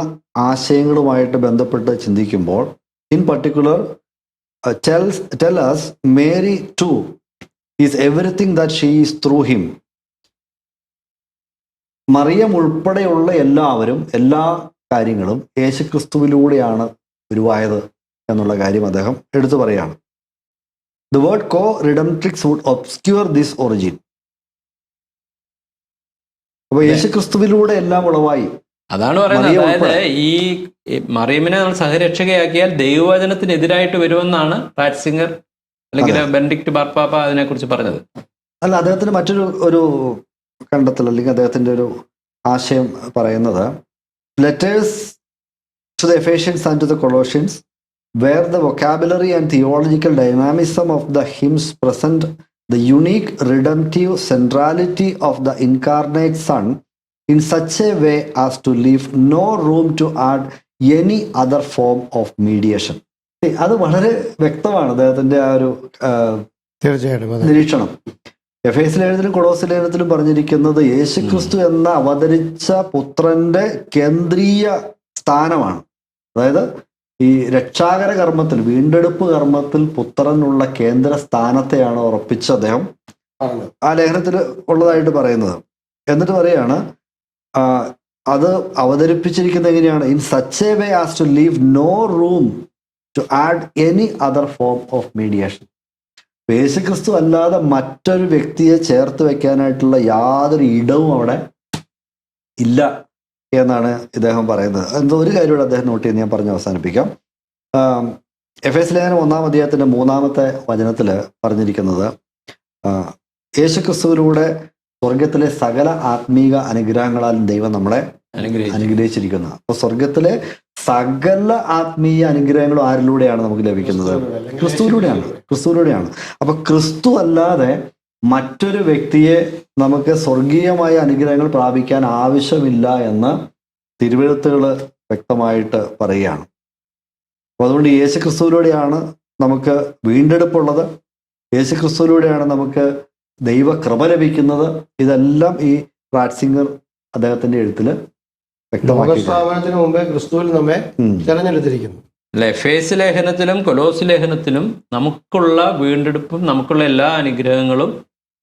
ആശയങ്ങളുമായിട്ട് ബന്ധപ്പെട്ട് ചിന്തിക്കുമ്പോൾ, in particular tell us Mary too is everything that she is through him. Mariam ഉൾപ്പെടെയുള്ള എല്ലാവരും എല്ലാ കാര്യങ്ങളും യേശുക്രിസ്തുവിലൂടെയാണ് ഉരുവായത് എന്നുള്ള കാര്യം അദ്ദേഹം എടുത്തു പറയുകയാണ്. The word co-redemptrix would obscure this origin. അപ്പോൾ യേശുക്രിസ്തുവിലൂടെ എല്ലാം ഉളവായി അതാണ് പറയുന്നത്. മറിയം അതായത് ഉൾപ്പെടെ. ഈ മറിയമിനെ നമ്മൾ സഹരക്ഷകയാക്കിയാൽ ദൈവവചനത്തിനെതിരായിട്ട് റാറ്റ്സിംഗർ അല്ലെങ്കിൽ ബെനഡിക്ട് മാർപ്പാപ്പ അതിനെക്കുറിച്ച് പറഞ്ഞത്. അല്ല, അദ്ദേഹത്തിന് മറ്റൊരു കണ്ടെത്തൽ അല്ലെങ്കിൽ അദ്ദേഹത്തിന്റെ ഒരു ആശയം പറയുന്നത്, letters to the Ephesians and to the Colossians where the vocabulary and theological dynamism of the hymns present the unique redemptive centrality of the incarnate Son in such a way as to leave no room to add any other form of mediation. അത് വളരെ വ്യക്തമാണ് അദ്ദേഹത്തിന്റെ ആ ഒരു തീർച്ചയായിട്ടും അതെ. നിരീക്ഷണം. എഫേസ്യ ലേഖനത്തിലും കൊളോസ്യ ലേഖനത്തിലും പറഞ്ഞിരിക്കുന്നത് യേശുക്രിസ്തു എന്ന അവതരിച്ച പുത്രന്റെ കേന്ദ്രീയ സ്ഥാനമാണ്. അതായത് ഈ രക്ഷാകര കർമ്മത്തിൽ, വീണ്ടെടുപ്പ് കർമ്മത്തിൽ പുത്രനുള്ള കേന്ദ്ര സ്ഥാനത്തെയാണ് ഉറപ്പിച്ച് അദ്ദേഹം ആ ലേഖനത്തിൽ ഉള്ളതായിട്ട് പറയുന്നത്. എന്നിട്ട് പറയാണ് അത് അവതരിപ്പിച്ചിരിക്കുന്നത് എങ്ങനെയാണ്, in such a way as to leave no room to add any other form of mediation. യേശുക്രിസ്തു അല്ലാതെ മറ്റൊരു വ്യക്തിയെ ചേർത്ത് വെക്കാനായിട്ടുള്ള യാതൊരു ഇടവും അവിടെ ഇല്ല എന്നാണ് ഇദ്ദേഹം പറയുന്നത്. എന്തോ ഒരു കാര്യം അദ്ദേഹം നോട്ട് ചെയ്ത് ഞാൻ പറഞ്ഞ് അവസാനിപ്പിക്കാം. എഫേസ്യ ലേഖനം 1-ാം അധ്യായത്തിന്റെ 3-ാമത്തെ വചനത്തിൽ പറഞ്ഞിരിക്കുന്നത്, യേശുക്രിസ്തുവിലൂടെ സ്വർഗത്തിലെ സകല ആത്മീക അനുഗ്രഹങ്ങളാൽ ദൈവം നമ്മളെ അനുഗ്രഹിച്ചിരിക്കുന്നു. അപ്പൊ സ്വർഗത്തിലെ സകല ആത്മീയ അനുഗ്രഹങ്ങളും ആരിലൂടെയാണ് നമുക്ക് ലഭിക്കുന്നത്? ക്രിസ്തുവിലൂടെയാണ്. അപ്പൊ ക്രിസ്തു അല്ലാതെ മറ്റൊരു വ്യക്തിയെ നമുക്ക് സ്വർഗീയമായ അനുഗ്രഹങ്ങൾ പ്രാപിക്കാൻ ആവശ്യമില്ല എന്ന് തിരുവെഴുത്തുകൾ വ്യക്തമായിട്ട് പറയുകയാണ്. അപ്പോൾ അതുകൊണ്ട് യേശുക്രിസ്തുവിലൂടെയാണ് നമുക്ക് വീണ്ടെടുപ്പുള്ളത്, യേശുക്രിസ്തുവിലൂടെയാണ് നമുക്ക് ദൈവകൃപ ലഭിക്കുന്നത്. ഇതെല്ലാം ഈ റാറ്റ്സിംഗർ അദ്ദേഹത്തിന്റെ എഴുത്തിൽ വ്യക്തമാക്കി. സ്ഥാപനത്തിന് മുമ്പേ ക്രിസ്തുവിൽ നമ്മെ തെരഞ്ഞെടുത്തിരിക്കുന്നു. എഫേസ്യ ലേഖനത്തിലും കൊലോസ്യ ലേഖനത്തിലും നമുക്കുള്ള വീണ്ടെടുപ്പും നമുക്കുള്ള എല്ലാ അനുഗ്രഹങ്ങളും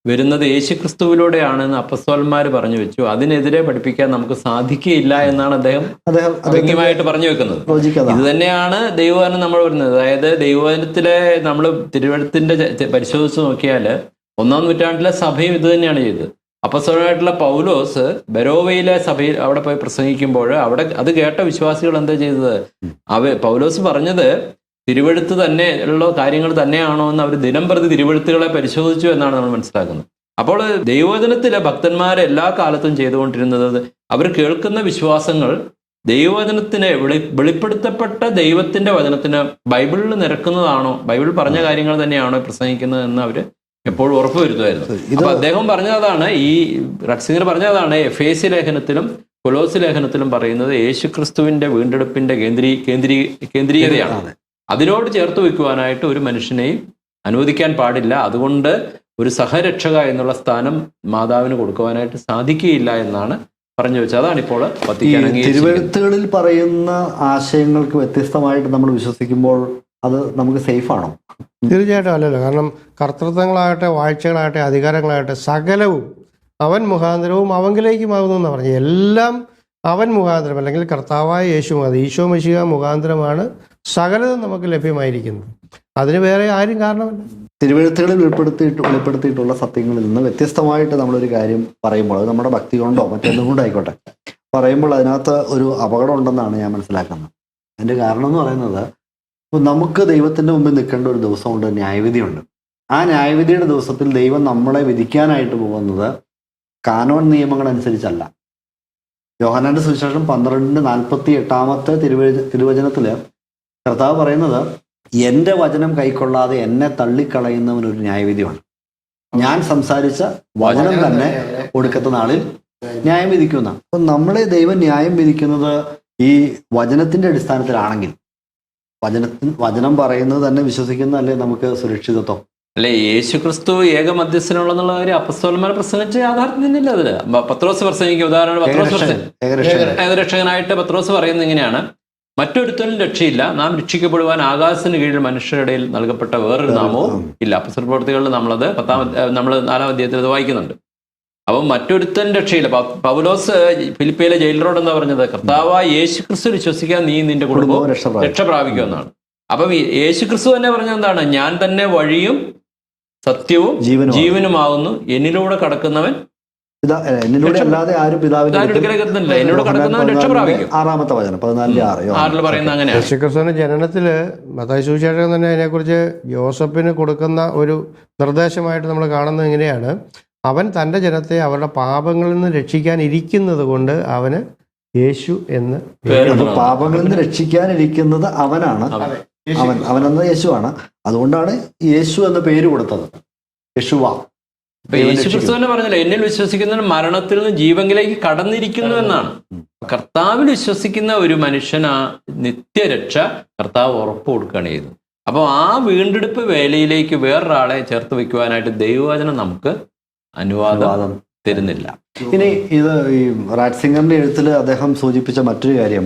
വരുന്നത് യേശുക്രിസ്തുവിലൂടെയാണെന്ന് അപ്പസ്തോലന്മാർ പറഞ്ഞു വെച്ചു. അതിനെതിരെ പഠിപ്പിക്കാൻ നമുക്ക് സാധിക്കുകയില്ല എന്നാണ് അദ്ദേഹം വ്യംഗ്യമായിട്ട് പറഞ്ഞു വെക്കുന്നത്. ഇത് തന്നെയാണ് ദൈവവചനം നമ്മൾ പറയുന്നത്. അതായത് ദൈവവചനത്തിലെ നമ്മൾ തിരുവഴുത്തിന്റെ പരിശോധിച്ച് നോക്കിയാൽ 1-ാം നൂറ്റാണ്ടിലെ സഭയും ഇത് തന്നെയാണ് ചെയ്തത്. അപ്പസ്തോലനായിട്ടുള്ള പൗലോസ് ബെരോവയിലെ സഭയിൽ അവിടെ പോയി പ്രസംഗിക്കുമ്പോൾ അവിടെ അത് കേട്ട വിശ്വാസികൾ എന്താ ചെയ്തത്? പൗലോസ് പറഞ്ഞത് തിരുവെഴുത്ത് തന്നെ ഉള്ള കാര്യങ്ങൾ തന്നെയാണോ എന്ന് അവർ ദിനം പ്രതി തിരുവെഴുത്തുകളെ പരിശോധിച്ചു എന്നാണ് നമ്മൾ മനസ്സിലാക്കുന്നത്. അപ്പോൾ ദൈവവചനത്തിലെ ഭക്തന്മാർ എല്ലാ കാലത്തും ചെയ്തുകൊണ്ടിരുന്നത് അവർ കേൾക്കുന്ന വിശ്വാസങ്ങൾ ദൈവവചനത്തിന് വെളിപ്പെടുത്തപ്പെട്ട ദൈവത്തിന്റെ വചനത്തിന് ബൈബിളിൽ നിരക്കുന്നതാണോ, ബൈബിൾ പറഞ്ഞ കാര്യങ്ങൾ തന്നെയാണോ പ്രസംഗിക്കുന്നത് എന്ന് അവർ എപ്പോഴും ഉറപ്പുവരുത്തുമായിരുന്നു. അപ്പൊ അദ്ദേഹം പറഞ്ഞതാണ്, ഈ റട്സിംഗർ പറഞ്ഞതാണ്, എഫേസ്യ ലേഖനത്തിലും കൊലോസ്യ ലേഖനത്തിലും പറയുന്നത് യേശുക്രിസ്തുവിന്റെ വീണ്ടെടുപ്പിന്റെ കേന്ദ്രീയതയാണ്. അതിനോട് ചേർത്ത് വെക്കുവാനായിട്ട് ഒരു മനുഷ്യനെയും അനുവദിക്കാൻ പാടില്ല. അതുകൊണ്ട് ഒരു സഹരക്ഷക എന്നുള്ള സ്ഥാനം മാതാവിന് കൊടുക്കുവാനായിട്ട് സാധിക്കുകയില്ല എന്നാണ് പറഞ്ഞു വെച്ചത്. അതാണ് ഇപ്പോൾ തിരുവെഴുത്തുകളിൽ പറയുന്ന ആശയങ്ങൾക്ക് വ്യത്യസ്തമായിട്ട് നമ്മൾ വിശ്വസിക്കുമ്പോൾ അത് നമുക്ക് സേഫ് ആണോ? തീർച്ചയായിട്ടും അല്ലല്ലോ. കാരണം കർത്തൃത്വങ്ങളാകട്ടെ, വാഴ്ചകളാകട്ടെ, അധികാരങ്ങളാകട്ടെ സകലവും അവൻ മുഖാന്തരവും അവങ്കിലേക്കുമാകുന്നു എന്ന് പറഞ്ഞു. എല്ലാം അവൻ മുഖാന്തരം അല്ലെങ്കിൽ കർത്താവായ യേശു മുഖാന്തരം, ഈശോ മിശിഹ മുഖാന്തരമാണ് സകലതും നമുക്ക് ലഭ്യമായിരിക്കുന്നത്. അതിന് വേറെ ആരും കാരണമല്ല. തിരുവെഴുത്തുകളിൽ വെളിപ്പെടുത്തിയിട്ടുള്ള സത്യങ്ങളിൽ നിന്ന് വ്യത്യസ്തമായിട്ട് നമ്മളൊരു കാര്യം പറയുമ്പോൾ, അത് നമ്മുടെ ഭക്തി കൊണ്ടോ മറ്റെന്തും കൊണ്ടോ ആയിക്കോട്ടെ, പറയുമ്പോൾ അതിനകത്ത് ഒരു അപകടം ഉണ്ടെന്നാണ് ഞാൻ മനസ്സിലാക്കുന്നത്. അതിൻ്റെ കാരണം എന്ന് പറയുന്നത്, നമുക്ക് ദൈവത്തിൻ്റെ മുമ്പിൽ നിൽക്കേണ്ട ഒരു ദിവസമുണ്ട്, ന്യായവിധിയുണ്ട്. ആ ന്യായവിധിയുടെ ദിവസത്തിൽ ദൈവം നമ്മളെ വിധിക്കാനായിട്ട് പോകുന്നത് കാനോൻ നിയമങ്ങൾ അനുസരിച്ചല്ല. യോഹന്നാന്റെ സുവിശേഷം 12:48 തിരുവചനത്തില് കർത്താവ് പറയുന്നത്, എൻ്റെ വചനം കൈക്കൊള്ളാതെ എന്നെ തള്ളിക്കളയുന്നവനൊരു ന്യായവിധിയുണ്ട്. ഞാൻ സംസാരിച്ച വചനം തന്നെ ഒടുക്കത്തെ നാളിൽ ന്യായം വിധിക്കുന്ന. അപ്പം നമ്മളെ ദൈവം ന്യായം വിധിക്കുന്നത് ഈ വചനത്തിന്റെ അടിസ്ഥാനത്തിലാണെങ്കിൽ, വചനം പറയുന്നത് തന്നെ വിശ്വസിക്കുന്നതല്ലേ നമുക്ക് സുരക്ഷിതത്വം. അല്ലെ, യേശു ക്രിസ്തു ഏക മധ്യസ്ഥനുള്ളതെന്നുള്ള കാര്യം അപ്പസ്തോലന്മാർ പ്രസംഗിച്ച് യാഥാർത്ഥ്യം തന്നെയില്ല. അതില് പത്രോസ് പ്രസംഗിക്കും. ഉദാഹരണം ഏകരക്ഷകനായിട്ട് പത്രോസ് പറയുന്നത് ഇങ്ങനെയാണ്, മറ്റൊരുത്തനും രക്ഷയില്ല, നാം രക്ഷിക്കപ്പെടുവാൻ ആകാശത്തിന് കീഴിൽ മനുഷ്യരുടെ ഇടയിൽ നൽകപ്പെട്ട വേറൊരു നാമവും ഇല്ല. അപ്പസ്തല പ്രവൃത്തികളിൽ നമ്മൾ 4-ാം അധ്യായത്തിൽ അത് വായിക്കുന്നുണ്ട്. അപ്പം മറ്റൊരുത്തൻ രക്ഷയില്ല. പൗലോസ് ഫിലിപ്പിയിലെ ജയിലറോട് എന്താ പറഞ്ഞത്? കർത്താവായ യേശു ക്രിസ്തു വിശ്വസിക്കാൻ നീ നിന്റെ കുടുംബവും രക്ഷ പ്രാപിക്കുമെന്നാണ്. അപ്പം യേശു ക്രിസ്തു തന്നെ പറഞ്ഞത് എന്താണ്? ഞാൻ തന്നെ വഴിയും സത്യവും ജീവനുമാകുന്നു, എന്നിലൂടെ കടക്കുന്നവൻ എന്നിലൂടെ അല്ലാതെ ആരും പിതാവിന്റെ അടുക്കലേക്ക് എത്തുന്നില്ല, എന്നോട് കടക്കുന്നവൻ രക്ഷ പ്രാപിക്കും. 6-ാമത്തെ വചനം 14:6 6 പറയുന്നത് അങ്ങനെയാണ്. യേശുക്രിസ്തുവിന്റെ ജനനത്തില് മത്തായി സുവിശേഷം തന്നെ അതിനെക്കുറിച്ച് യോസഫിന് കൊടുക്കുന്ന ഒരു നിർദ്ദേശമായിട്ട് നമ്മൾ കാണുന്നത് എങ്ങനെയാണ്, അവൻ തൻ്റെ ജനത്തെ അവരുടെ പാപങ്ങളിൽ നിന്ന് രക്ഷിക്കാൻ ഇരിക്കുന്നത് കൊണ്ട് അവന് യേശു എന്ന് പാപങ്ങളിൽ നിന്ന് രക്ഷിക്കാനിരിക്കുന്നത് അവനാണ്. അവനെന്ന യേശുവാണ്. അതുകൊണ്ടാണ് യേശു എന്ന പേര് കൊടുത്തത്. യേശുവ. യേശു ക്രിസ്തു തന്നെ പറഞ്ഞല്ലോ, എന്നിൽ വിശ്വസിക്കുന്നവൻ മരണത്തിൽ നിന്ന് ജീവനിലേക്ക് കടന്നിരിക്കുന്നു എന്നാണ്. കർത്താവിൽ വിശ്വസിക്കുന്ന ഒരു മനുഷ്യൻ ആ നിത്യരക്ഷ കർത്താവ് ഉറപ്പ് കൊടുക്കുകയാണ് ചെയ്തത്. അപ്പോൾ ആ വീണ്ടെടുപ്പ് വേലയിലേക്ക് വേറൊരാളെ ചേർത്ത് വെക്കുവാനായിട്ട് ദൈവവചനം നമുക്ക് അനുവാദം തരുന്നില്ല. ഇനി ഇത് ഈ റാറ്റ്സിംഗറിന്റെ എഴുത്തിൽ അദ്ദേഹം സൂചിപ്പിച്ച മറ്റൊരു കാര്യം,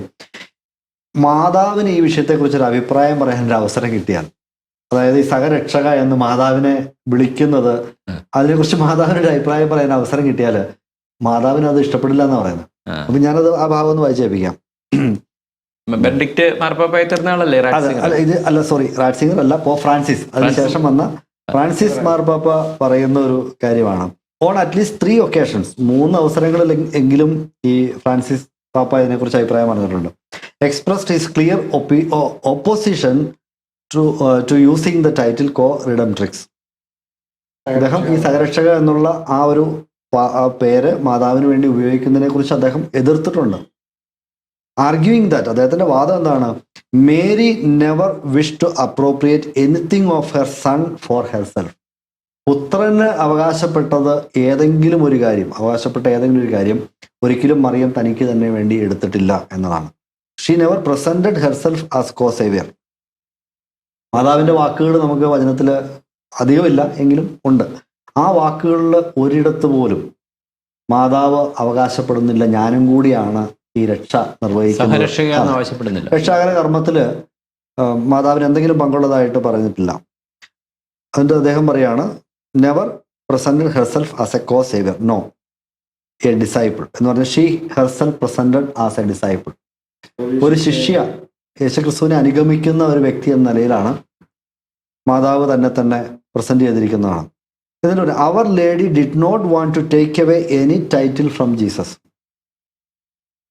മാതാവിന് ഈ വിഷയത്തെക്കുറിച്ച് ഒരു അഭിപ്രായം പറയാൻ ഒരു അവസരം കിട്ടിയാൽ, അതായത് ഈ സഹരക്ഷക എന്ന് മാതാവിനെ വിളിക്കുന്നത്, അതിനെക്കുറിച്ച് മാതാവിന് ഒരു അഭിപ്രായം പറയാൻ അവസരം കിട്ടിയാൽ മാതാവിന് അത് ഇഷ്ടപ്പെടില്ല എന്നാ പറയുന്നത്. അപ്പൊ ഞാനത് ആ ഭാഗം ഒന്ന് വായിച്ചേപ്പിക്കാം. റാറ്റ്സിംഗർ അല്ല, ഫ്രാൻസിസ്, അതിനുശേഷം വന്ന ഫ്രാൻസിസ് മാർപ്പാപ്പ പറയുന്ന ഒരു കാര്യമാണ്. ഓൺ അറ്റ്ലീസ്റ്റ് 3 occasions, 3 അവസരങ്ങളിൽ എങ്കിലും ഈ ഫ്രാൻസിസ് പാപ്പ ഇതിനെക്കുറിച്ച് അഭിപ്രായം പറഞ്ഞിട്ടുണ്ട്. Expressed his clear opposition to using the title coredemptrix. അദ്ദേഹം ഈ സഹരക്ഷക എന്നുള്ള ആ ഒരു പേര് മാതാവിന് വേണ്ടി ഉപയോഗിക്കുന്നതിനെ കുറിച്ച് അദ്ദേഹം എതിർത്തിട്ടുണ്ട്. ആർഗ്യൂയിങ് ദാറ്റ്, അദ്ദേഹത്തിന്റെ വാദം എന്താണ്, Mary never wish to appropriate anything of her son for herself. പുത്രന് അവകാശപ്പെട്ട ഏതെങ്കിലും ഒരു കാര്യം ഒരിക്കലും മറിയം തനിക്ക് തന്നെ വേണ്ടി എടുത്തിട്ടില്ല എന്നതാണ്. She never presented herself as co saviour. മാതാവിന്റെ വാക്കുകൾ നമുക്ക് വചനത്തിൽ അധികമില്ല എങ്കിലും ഉണ്ട്. ആ വാക്കുകളിൽ ഒരിടത്ത് പോലും മാതാവ് അവകാശപ്പെടുന്നില്ല ഞാനും കൂടിയാണ് ഈ രക്ഷ നിർവഹിക്കുന്നത്. രക്ഷാകര കർമ്മത്തില് മാതാവിന് എന്തെങ്കിലും പങ്കുള്ളതായിട്ട് പറഞ്ഞിട്ടില്ല. എന്നിട്ട് അദ്ദേഹം പറയാണ്, never presented herself as a co saviour, no a disciple എന്ന് പറഞ്ഞാൽ she herself presented as a disciple. ഒരു ശിഷ്യ, യേശുക്രിസ്തുവിനെ അനുഗമിക്കുന്ന ഒരു വ്യക്തി എന്ന നിലയിലാണ് മാതാവ് തന്നെ പ്രസന്റ് ചെയ്തിരിക്കുന്നതാണ്. ഇതിലൂടെ our lady did not want to take away any title from Jesus.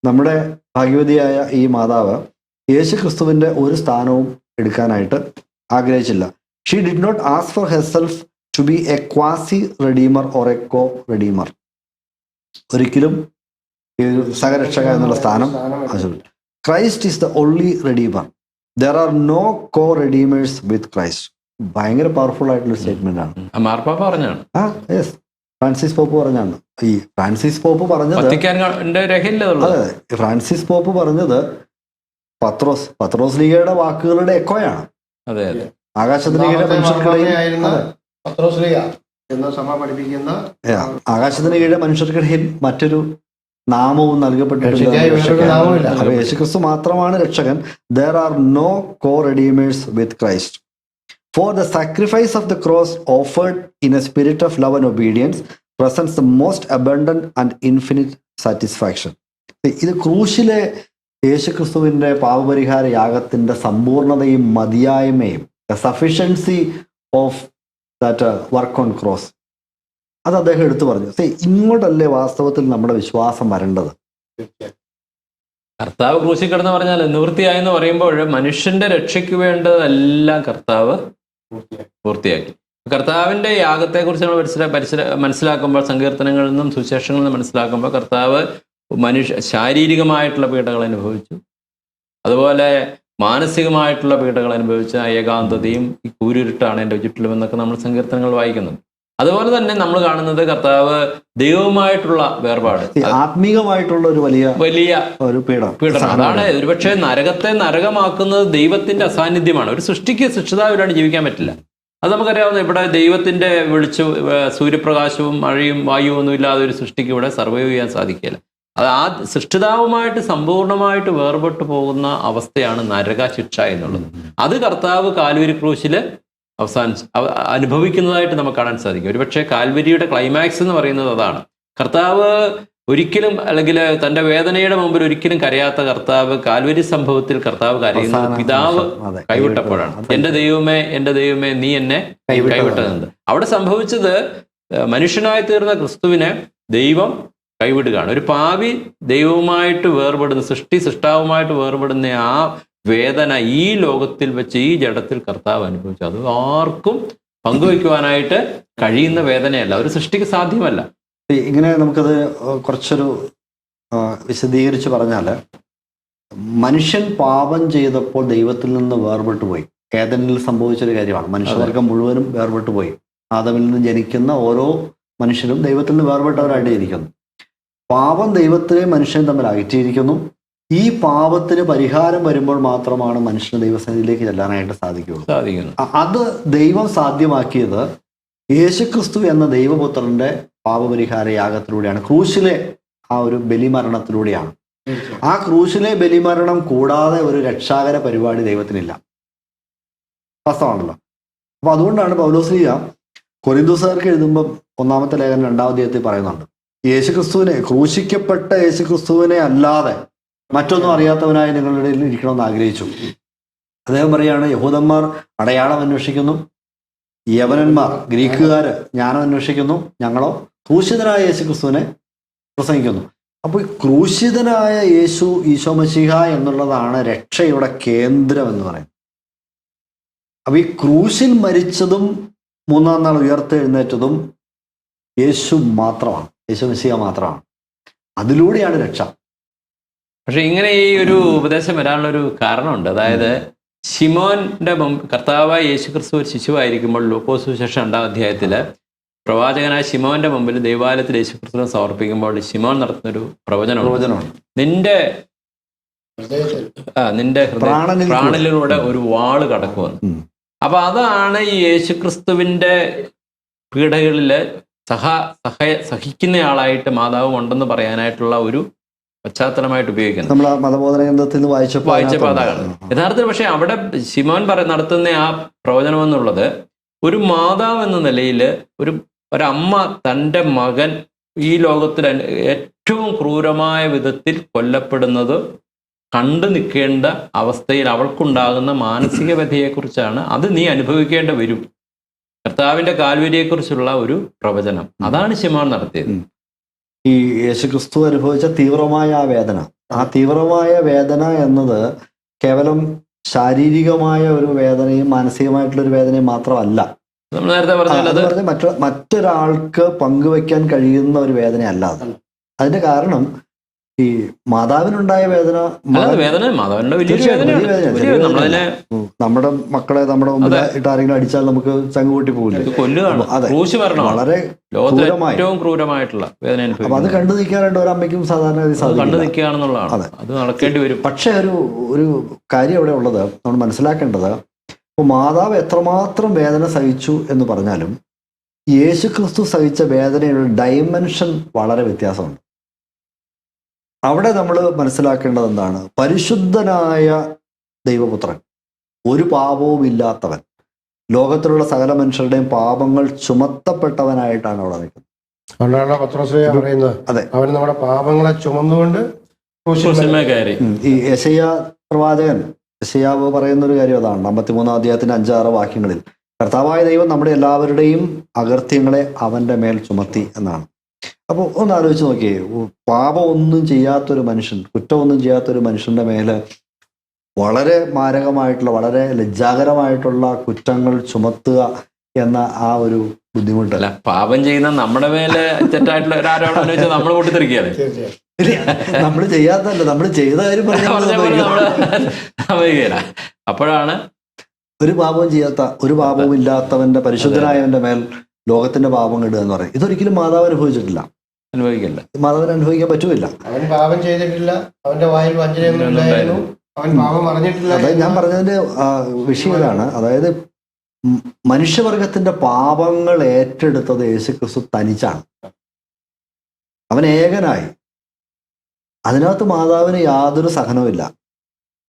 നമ്മുടെ ഭാഗ്യവതിയായ ഈ മാതാവ് യേശുക്രിസ്തുവിന്റെ ഒരു സ്ഥാനവും എടുക്കാനായിട്ട് ആഗ്രഹിച്ചില്ല. She did not ask for herself to be a quasi redeemer or a coredeemer. ഒരിക്കലും ഈ സഹരക്ഷക എന്നുള്ള സ്ഥാനം ആവശ്യമില്ല. Christ is the only redeemer. There are no coredeemers with Christ. ഭയങ്കര പവർഫുൾ ആയിട്ടുള്ള സ്റ്റേറ്റ്മെന്റ് ആണ്. മാർപ്പാപ്പ പറഞ്ഞാണ്. യെസ്, ഫ്രാൻസിസ് പോപ്പ് പറഞ്ഞാണ്. ഈ ഫ്രാൻസിസ് പോപ്പ് പറഞ്ഞത്, അതെ, ഫ്രാൻസിസ് പോപ്പ് പറഞ്ഞത് പത്രോസ് ലീഗയുടെ വാക്കുകളുടെ എക്കോയാണ്. അതെ അതെ, ആകാശത്തിന് കീഴെ മനുഷ്യർക്കിടയിൽ മറ്റൊരു നാമവും നൽകപ്പെട്ടിട്ടില്ല. യേശുക്രിസ്തു മാത്രമാണ് രക്ഷകൻ. There are no co-redeemers with Christ. For the sacrifice of the cross offered in a spirit of love and obedience presents the most abundant and infinite satisfaction. ഇത് ക്രൂശിലെ യേശുക്രിസ്തുവിന്റെ പാപപരിഹാര യാഗത്തിന്റെ സമ്പൂർണതയും മതിയായ്മയും, sufficiency of that work on cross, അത് അദ്ദേഹം എടുത്തു പറഞ്ഞു. ഇങ്ങോട്ടല്ലേ വാസ്തവത്തിൽ നമ്മുടെ വിശ്വാസം വരേണ്ടത്. കർത്താവ് ക്രൂശിൽ കിടന്ന് പറഞ്ഞാൽ നിവൃത്തിയായെന്ന് പറയുമ്പോൾ മനുഷ്യന്റെ രക്ഷയ്ക്ക് വേണ്ടതെല്ലാം കർത്താവ് പൂർത്തിയാക്കി. കർത്താവിന്റെ യാഗത്തെക്കുറിച്ച് നമ്മൾ മനസ്സിലാക്കുമ്പോൾ, സങ്കീർത്തനങ്ങളിൽ നിന്നും സുവിശേഷങ്ങളിൽ നിന്നും മനസ്സിലാക്കുമ്പോൾ, കർത്താവ് ശാരീരികമായിട്ടുള്ള പീഡകൾ അനുഭവിച്ചു, അതുപോലെ മാനസികമായിട്ടുള്ള പീഡകൾ അനുഭവിച്ച ഏകാന്തതയും ഈ കൂരിരുട്ടാണ് എൻ്റെ ചുറ്റിലുമെന്നൊക്കെ നമ്മൾ സങ്കീർത്തനങ്ങൾ വായിക്കുന്നുണ്ട്. അതുപോലെ തന്നെ നമ്മൾ കാണുന്നത് കർത്താവ് ദൈവവുമായിട്ടുള്ള വേർപാട്, ആത്മീകമായിട്ടുള്ള ഒരു വലിയ ഒരു പീഡനം. അതാണ് ഒരുപക്ഷെ നരകത്തെ നരകമാക്കുന്നത് ദൈവത്തിന്റെ അസാന്നിധ്യമാണ്. ഒരു സൃഷ്ടിക്ക് സൃഷ്ടിതാവിലാണ് ജീവിക്കാൻ പറ്റില്ല. അത് നമുക്കറിയാവുന്ന, ഇവിടെ ദൈവത്തിന്റെ സൂര്യപ്രകാശവും മഴയും വായുവും ഒന്നും ഇല്ലാതെ ഒരു സൃഷ്ടിക്ക് ഇവിടെ സർവൈവ് ചെയ്യാൻ സാധിക്കില്ല. അത് ആ സൃഷ്ടിതാവുമായിട്ട് സമ്പൂർണമായിട്ട് വേർപെട്ടു പോകുന്ന അവസ്ഥയാണ് നരകശിക്ഷ എന്നുള്ളത്. അത് കർത്താവ് കാൽവരി ക്രൂശില് അനുഭവിക്കുന്നതായിട്ട് നമുക്ക് കാണാൻ സാധിക്കും. ഒരുപക്ഷെ കാൽവരിയുടെ ക്ലൈമാക്സ് എന്ന് പറയുന്നത് അതാണ്. കർത്താവ് ഒരിക്കലും, അല്ലെങ്കിൽ തൻ്റെ വേദനയുടെ മുമ്പിൽ ഒരിക്കലും കരയാത്ത കർത്താവ് കാൽവരി സംഭവത്തിൽ കർത്താവ് കരയുന്നത് പിതാവ് കൈവിട്ടപ്പോഴാണ്. എൻ്റെ ദൈവമേ നീ എന്നെ കൈവിട്ടതെന്ന്. അവിടെ സംഭവിച്ചത് മനുഷ്യനായി തീർന്ന ക്രിസ്തുവിനെ ദൈവം കൈവിടുകയാണ്. ഒരു പാപി ദൈവവുമായിട്ട് വേർപെടുന്ന, സൃഷ്ടാവുമായിട്ട് വേർപെടുന്ന ആ വേദന ഈ ലോകത്തിൽ വെച്ച്, ഈ ജഡത്തിൽ കർത്താവ് അനുഭവിച്ചു. അത് ആർക്കും പങ്കുവയ്ക്കുവാനായിട്ട് കഴിയുന്ന വേദനയല്ല, ഒരു സൃഷ്ടിക്ക് സാധ്യമല്ല. ഇങ്ങനെ നമുക്കത് കുറച്ചൊരു വിശദീകരിച്ച് പറഞ്ഞാൽ, മനുഷ്യൻ പാപം ചെയ്തപ്പോൾ ദൈവത്തിൽ നിന്ന് വേർപെട്ടു പോയി. ഏദനിൽ സംഭവിച്ചൊരു കാര്യമാണ്. മനുഷ്യവർഗം മുഴുവനും വേർപെട്ടു പോയി. ആദമിൽ നിന്ന് ജനിക്കുന്ന ഓരോ മനുഷ്യരും ദൈവത്തിൽ നിന്ന് വേർപെട്ടവരായിട്ട് ഇരിക്കുന്നു. പാപം ദൈവത്തിനെയും മനുഷ്യനും തമ്മിൽ അകറ്റിയിരിക്കുന്നു. ഈ പാപത്തിന് പരിഹാരം വരുമ്പോൾ മാത്രമാണ് മനുഷ്യന് ദൈവസന്നിധിയിലേക്ക് ചെല്ലാനായിട്ട് സാധിക്കുകയുള്ളൂ. അത് ദൈവം സാധ്യമാക്കിയത് യേശുക്രിസ്തു എന്ന ദൈവപുത്രന്റെ പാപപരിഹാര യാഗത്തിലൂടെയാണ്, ക്രൂശിലെ ആ ഒരു ബലിമരണത്തിലൂടെയാണ്. ആ ക്രൂശിലെ ബലിമരണം കൂടാതെ ഒരു രക്ഷാകര പരിപാടി ദൈവത്തിനില്ല. വാസ്തവമാണല്ലോ. അപ്പൊ അതുകൊണ്ടാണ് പൗലോസ്ലീഹ കൊരിന്തോസുകാർക്ക് എഴുതുമ്പോൾ 1-ാമത്തെ ലേഖനം 2-ാം അധ്യായത്തിൽ പറയുന്നുണ്ട്, യേശുക്രിസ്തുവിനെ, ക്രൂശിക്കപ്പെട്ട യേശുക്രിസ്തുവിനെ അല്ലാതെ മറ്റൊന്നും അറിയാത്തവനായി നിങ്ങളുടെ ഇടയിൽ ഇരിക്കണമെന്ന് ആഗ്രഹിച്ചു. അദ്ദേഹം പറയാണ്, യഹൂദന്മാർ അടയാളം അന്വേഷിക്കുന്നു, യവനന്മാർ, ഗ്രീക്കുകാര് ജ്ഞാനം അന്വേഷിക്കുന്നു, ഞങ്ങളോ ക്രൂശിതനായ യേശുക്രിസ്തുവിനെ പ്രസംഗിക്കുന്നു. അപ്പോൾ ഈ ക്രൂശിതനായ ഈശോ മശീഹ എന്നുള്ളതാണ് രക്ഷയുടെ കേന്ദ്രം എന്ന് പറയുന്നത്. അപ്പൊ ഈ ക്രൂശിൽ മരിച്ചതും 3-ാം നാൾ ഉയർത്തെഴുന്നേറ്റതും യേശു മാത്രമാണ്, യേശു മശീഹ മാത്രമാണ്. അതിലൂടെയാണ് രക്ഷ. പക്ഷെ ഇങ്ങനെ ഈ ഒരു ഉപദേശം വരാനുള്ള ഒരു കാരണമുണ്ട്. അതായത് ശിമോന്റെ കർത്താവായ യേശുക്രിസ്തു ഒരു ശിശുവായിരിക്കുമ്പോൾ ലൂക്കോസ് സുവിശേഷം 2-ാം അധ്യായത്തില് പ്രവാചകനായ ശിമോന്റെ മുമ്പിൽ ദൈവാലയത്തിൽ യേശുക്രിസ്തുവിനെ സമർപ്പിക്കുമ്പോൾ ശിമോൻ നടത്തുന്നൊരു പ്രവചനമാണ്, നിന്റെ പ്രാണനിലൂടെ ഒരു വാള് കടക്കുമെന്ന്. അപ്പൊ അതാണ് ഈ യേശുക്രിസ്തുവിന്റെ പീഡകളില് സഹിക്കുന്നയാളായിട്ട് മാതാവ് ഉണ്ടെന്ന് പറയാനായിട്ടുള്ള ഒരു പശ്ചാത്തലമായിട്ട് ഉപയോഗിക്കുന്നത്. നമ്മൾ മതബോധന ഗ്രന്ഥത്തിൽ വായിച്ചപ്പോൾ അതാണ് യഥാർത്ഥത്തിൽ. പക്ഷെ അവിടെ ശിമോൻ നടത്തുന്ന ആ പ്രവചനം എന്നുള്ളത്, ഒരു മാതാവ് എന്ന നിലയിൽ ഒരമ്മ തൻ്റെ മകൻ ഈ ലോകത്തിൽ ഏറ്റവും ക്രൂരമായ വിധത്തിൽ കൊല്ലപ്പെടുന്നത് കണ്ടു നിൽക്കേണ്ട അവസ്ഥയിൽ അവൾക്കുണ്ടാകുന്ന മാനസിക വ്യഥയെക്കുറിച്ചാണ്. അത് നീ അനുഭവിക്കേണ്ടി വരും. കർത്താവിന്റെ കാൽവരിയെക്കുറിച്ചുള്ള ഒരു പ്രവചനം, അതാണ് ശിമോൻ നടത്തിയത്. ഈ യേശുക്രിസ്തു അനുഭവിച്ച തീവ്രമായ ആ വേദന, ആ തീവ്രമായ വേദന എന്നത് കേവലം ശാരീരികമായ ഒരു വേദനയും മാനസികമായിട്ടുള്ള ഒരു വേദനയും മാത്രമല്ല. നമ്മൾ നേരത്തെ പറഞ്ഞത് മറ്റൊരാൾക്ക് പങ്കുവെക്കാൻ കഴിയുന്ന ഒരു വേദനയല്ല അത്. അതിന്റെ കാരണം ഈ മാതാവിനുണ്ടായ വേദന, നമ്മുടെ മക്കളെ നമ്മുടെ മുമ്പിൽ ഇട്ട് ആരെങ്കിലും അടിച്ചാൽ നമുക്ക് ചങ്കുകൂട്ടി പോകില്ല. അതെ, വളരെ ക്രൂരമായിട്ടുള്ള വേദന. അപ്പൊ അത് കണ്ടു നിൽക്കാറുണ്ട് ഒരമ്മയ്ക്കും സാധാരണ കണ്ടു നിൽക്കുകയാണെന്നുള്ളതാണ്. അത് നടക്കേണ്ടി വരും. പക്ഷെ ഒരു കാര്യം അവിടെ ഉള്ളത് നമ്മൾ മനസ്സിലാക്കേണ്ടത്, ഇപ്പോൾ മാതാവ് എത്രമാത്രം വേദന സഹിച്ചു എന്ന് പറഞ്ഞാലും യേശുക്രിസ്തു സഹിച്ച വേദനയുടെ ഡയമെൻഷൻ വളരെ വ്യത്യാസമുണ്ട്. അവിടെ നമ്മൾ മനസ്സിലാക്കേണ്ടത് എന്താണ്? പരിശുദ്ധനായ ദൈവപുത്രൻ, ഒരു പാപവും ഇല്ലാത്തവൻ, ലോകത്തിലുള്ള സകല മനുഷ്യരുടെയും പാപങ്ങൾ ചുമത്തപ്പെട്ടവനായിട്ടാണ് അവിടെ നിൽക്കുന്നത്. അതുകൊണ്ടാണ് പത്രോസ് പറയുന്നത്, അതെ, അവൻ നമ്മുടെ പാപങ്ങളെ ചുമന്നുകൊണ്ട് ഈ യെശയ്യാ പ്രവാചകൻ യെശയ്യാവ് പറയുന്നൊരു കാര്യം അതാണ്. 53-ാം അധ്യായത്തിന്റെ 5-6 വാക്യങ്ങളിൽ കർത്താവായ ദൈവം നമ്മുടെ എല്ലാവരുടെയും അകൃത്യങ്ങളെ അവന്റെ മേൽ ചുമത്തി എന്നാണ്. അപ്പോൾ ഒന്ന് ആലോചിച്ച് നോക്കിയേ, പാപം ഒന്നും ചെയ്യാത്തൊരു മനുഷ്യൻ, കുറ്റമൊന്നും ചെയ്യാത്തൊരു മനുഷ്യന്റെ മേല് വളരെ മാരകമായിട്ടുള്ള, വളരെ ലജ്ജാകരമായിട്ടുള്ള കുറ്റങ്ങൾ ചുമത്തുക എന്ന ആ ഒരു ബുദ്ധിമുട്ടല്ല. പാപം ചെയ്യുന്ന നമ്മുടെ മേലെ തെറ്റായിട്ടുള്ള ഒരു ആരോപണം വെച്ചാൽ നമ്മൾ പൊട്ടിത്തെറിക്കുകയാണ്. നമ്മൾ ചെയ്യാത്തല്ല, നമ്മൾ ചെയ്ത കാര്യം അപ്പോഴാണ് ഒരു പാപവും ചെയ്യാത്ത, ഒരു പാപവും ഇല്ലാത്തവന്റെ, പരിശുദ്ധനായവന്റെ മേൽ ലോകത്തിന്റെ പാപം ഇടുക എന്ന് പറയും. ഇതൊരിക്കലും മാതാവ് അനുഭവിച്ചിട്ടില്ല, അനുഭവിക്കില്ല, മാതാവിന് അനുഭവിക്കാൻ പറ്റൂല. അവൻ പാപം ചെയ്തിട്ടില്ല, അവന്റെ വായിൽ വഞ്ചനയൊന്നുമില്ലായിരുന്നു, അവൻ പാപം അറിഞ്ഞിട്ടില്ല. അതായത് ഞാൻ പറഞ്ഞതിന്റെ വിഷയം ഇതാണ്. അതായത് മനുഷ്യവർഗത്തിന്റെ പാപങ്ങൾ ഏറ്റെടുത്തത് യേശുക്രിസ്തു തനിച്ചാണ്. അവൻ ഏകനായി. അതിനകത്ത് മാതാവിന് യാതൊരു സഹനവുമില്ല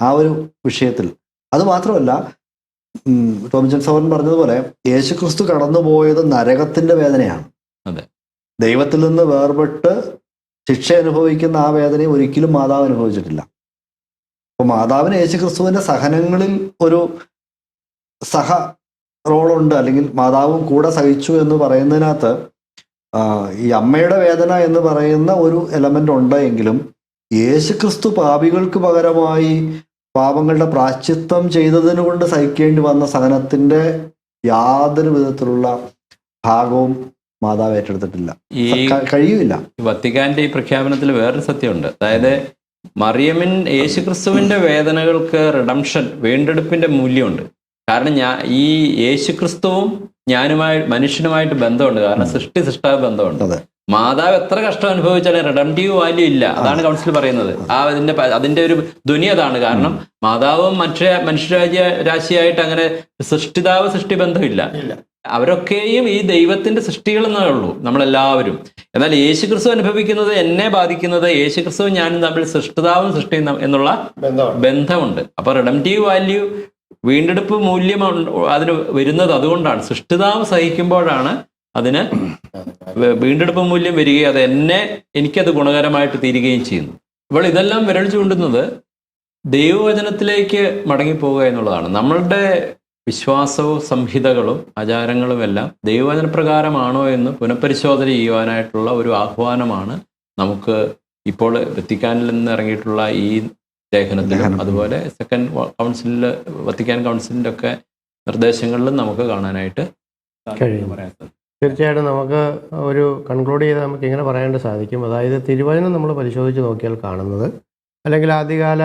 ആ ഒരു വിഷയത്തിൽ. അത് മാത്രമല്ല, ടോമിച്ചൻ സഹോദരൻ പറഞ്ഞതുപോലെ യേശുക്രിസ്തു കടന്നുപോയത് നരകത്തിന്റെ വേദനയാണ്. ദൈവത്തിൽ നിന്ന് വേർപെട്ട് ശിക്ഷ അനുഭവിക്കുന്ന ആ വേദനയും ഒരിക്കലും മാതാവ് അനുഭവിച്ചിട്ടില്ല. അപ്പൊ മാതാവിന് യേശുക്രിസ്തുവിന്റെ സഹനങ്ങളിൽ ഒരു സഹ റോളുണ്ട്, അല്ലെങ്കിൽ മാതാവും കൂടെ സഹിച്ചു എന്ന് പറയുന്നതിനകത്ത് ഈ അമ്മയുടെ വേദന എന്ന് പറയുന്ന ഒരു എലമെന്റ് ഉണ്ട് എങ്കിലും യേശുക്രിസ്തു പാപികൾക്ക് പകരമായി പാപങ്ങളുടെ പ്രാശ്ചിത്തം ചെയ്തതിനു കൊണ്ട് സഹിക്കേണ്ടി വന്ന സഹനത്തിന്റെ യാതൊരു വിധത്തിലുള്ള ഭാഗവും മാതാവ് ഏറ്റെടുത്തിട്ടില്ല, കഴിയുമില്ല. വത്തിക്കാന്റെ ഈ പ്രഖ്യാപനത്തിൽ വേറൊരു സത്യമുണ്ട്. അതായത് മറിയമിൻ യേശുക്രിസ്തുവിന്റെ വേദനകൾക്ക് റിഡംഷൻ, വീണ്ടെടുപ്പിന്റെ മൂല്യമുണ്ട്. കാരണം ഈ യേശുക്രിസ്തുവും മനുഷ്യനുമായിട്ട് ബന്ധമുണ്ട്. കാരണം സൃഷ്ടാവ് ബന്ധമുണ്ട്. മാതാവ് എത്ര കഷ്ടം അനുഭവിച്ചാലും റിഡംറ്റീവ് വാല്യൂ ഇല്ല. അതാണ് കൗൺസിൽ പറയുന്നത്. അതിന്റെ ഒരു ധ്വനി അതാണ്. കാരണം മാതാവും മനുഷ്യരാശിയായിട്ട് അങ്ങനെ സൃഷ്ടി ബന്ധമില്ല. അവരൊക്കെയും ഈ ദൈവത്തിന്റെ സൃഷ്ടികൾ എന്നേ ഉള്ളൂ, നമ്മളെല്ലാവരും. എന്നാൽ യേശുക്രിസ്തു അനുഭവിക്കുന്നത്, എന്നെ ബാധിക്കുന്നത് യേശുക്രിസ്തുവും ഞാനും തമ്മിൽ സൃഷ്ടിതാവും സൃഷ്ടിയും എന്നുള്ള ബന്ധമുണ്ട്. അപ്പൊ റിഡംറ്റീവ് വാല്യൂ, വീണ്ടെടുപ്പ് മൂല്യം അതിന് വരുന്നത് അതുകൊണ്ടാണ്. സൃഷ്ടിതാവ് സഹിക്കുമ്പോഴാണ് അതിന് വീണ്ടെടുപ്പ് മൂല്യം വരികയും അത് എനിക്കത് ഗുണകരമായിട്ട് തീരുകയും ചെയ്യുന്നു. അപ്പോൾ ഇതെല്ലാം വിരൽ ചൂണ്ടുന്നത് ദൈവവചനത്തിലേക്ക് മടങ്ങിപ്പോവുക എന്നുള്ളതാണ്. നമ്മളുടെ വിശ്വാസവും സംഹിതകളും ആചാരങ്ങളും എല്ലാം ദൈവവചനപ്രകാരമാണോ എന്ന് പുനഃപരിശോധന ചെയ്യുവാനായിട്ടുള്ള ഒരു ആഹ്വാനമാണ് നമുക്ക് ഇപ്പോൾ വത്തിക്കാനിൽ നിന്ന് ഇറങ്ങിയിട്ടുള്ള ഈ ലേഖനത്തിലും അതുപോലെ വത്തിക്കാൻ കൗൺസിലിൻ്റെ ഒക്കെ നിർദ്ദേശങ്ങളിലും നമുക്ക് കാണാനായിട്ട് കഴിയും. തീർച്ചയായിട്ടും നമുക്ക് ഒരു കൺക്ലൂഡ് ചെയ്ത് നമുക്ക് ഇങ്ങനെ പറയാനായിട്ട് സാധിക്കും. അതായത് തിരുവചനം നമ്മൾ പരിശോധിച്ച് നോക്കിയാൽ കാണുന്നത്, അല്ലെങ്കിൽ ആദ്യകാല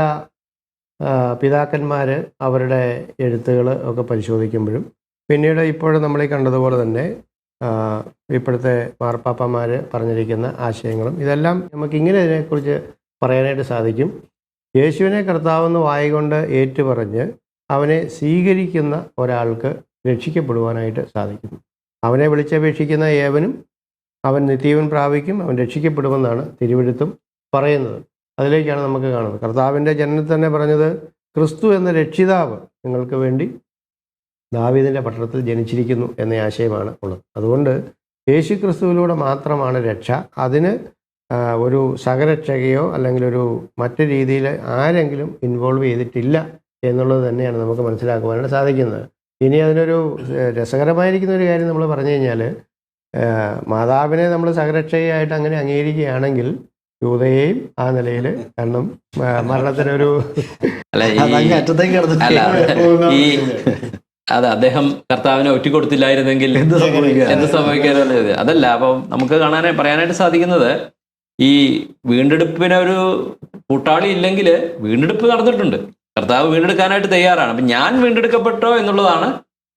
പിതാക്കന്മാർ അവരുടെ എഴുത്തുകൾ ഒക്കെ പരിശോധിക്കുമ്പോഴും, പിന്നീട് ഇപ്പോഴും നമ്മളീ കണ്ടതുപോലെ തന്നെ ഇപ്പോഴത്തെ മാർപ്പാപ്പന്മാർ പറഞ്ഞിരിക്കുന്ന ആശയങ്ങളും, ഇതെല്ലാം നമുക്ക് ഇങ്ങനെ ഇതിനെക്കുറിച്ച് പറയാനായിട്ട് സാധിക്കും. യേശുവിനെ കർത്താവെന്ന് വായികൊണ്ട് ഏറ്റുപറഞ്ഞ് അവനെ സ്വീകരിക്കുന്ന ഒരാൾക്ക് രക്ഷിക്കപ്പെടുവാനായിട്ട് സാധിക്കുന്നു. അവനെ വിളിച്ചപേക്ഷിക്കുന്ന ഏവനും അവൻ നിത്യജീവൻ പ്രാപിക്കും, അവൻ രക്ഷിക്കപ്പെടുമെന്നാണ് തിരുവെഴുത്തും പറയുന്നത്. അതിലേക്കാണ് നമുക്ക് കാണുന്നത്. കർത്താവിൻ്റെ ജനനത്തിൽ തന്നെ പറഞ്ഞത്, ക്രിസ്തു എന്ന രക്ഷിതാവ് നിങ്ങൾക്ക് വേണ്ടി ദാവീദിൻ്റെ പട്ടണത്തിൽ ജനിച്ചിരിക്കുന്നു എന്ന ആശയമാണ് ഉള്ളത്. അതുകൊണ്ട് യേശു ക്രിസ്തുവിലൂടെ മാത്രമാണ് രക്ഷ. അതിന് ഒരു സഹരക്ഷകയോ അല്ലെങ്കിൽ ഒരു മറ്റു രീതിയിൽ ആരെങ്കിലും ഇൻവോൾവ് ചെയ്തിട്ടില്ല എന്നുള്ളത് തന്നെയാണ് നമുക്ക് മനസ്സിലാക്കുവാനായിട്ട് സാധിക്കുന്നത്. ഇനി അതിനൊരു രസകരമായിരിക്കുന്ന ഒരു കാര്യം നമ്മൾ പറഞ്ഞു കഴിഞ്ഞാൽ, മാതാവിനെ നമ്മൾ സഹരക്ഷയായിട്ട് അങ്ങനെ അംഗീകരിക്കുകയാണെങ്കിൽ യൂദയെയും ആ നിലയിൽ, കാരണം മരണത്തിനൊരു അതെ, അദ്ദേഹം കർത്താവിനെ ഒറ്റിക്കൊടുത്തില്ലായിരുന്നെങ്കിൽ എന്ത് സംഭവിക്കാറുള്ളത് അതല്ല. അപ്പം നമുക്ക് പറയാനായിട്ട് സാധിക്കുന്നത്, ഈ വീണ്ടെടുപ്പിനൊരു കൂട്ടാളി ഇല്ലെങ്കിൽ വീണ്ടെടുപ്പ് നടന്നിട്ടുണ്ട്. കർത്താവ് വീണ്ടെടുക്കാനായിട്ട് തയ്യാറാണ്. അപ്പം ഞാൻ വീണ്ടെടുക്കപ്പെട്ടോ എന്നുള്ളതാണ്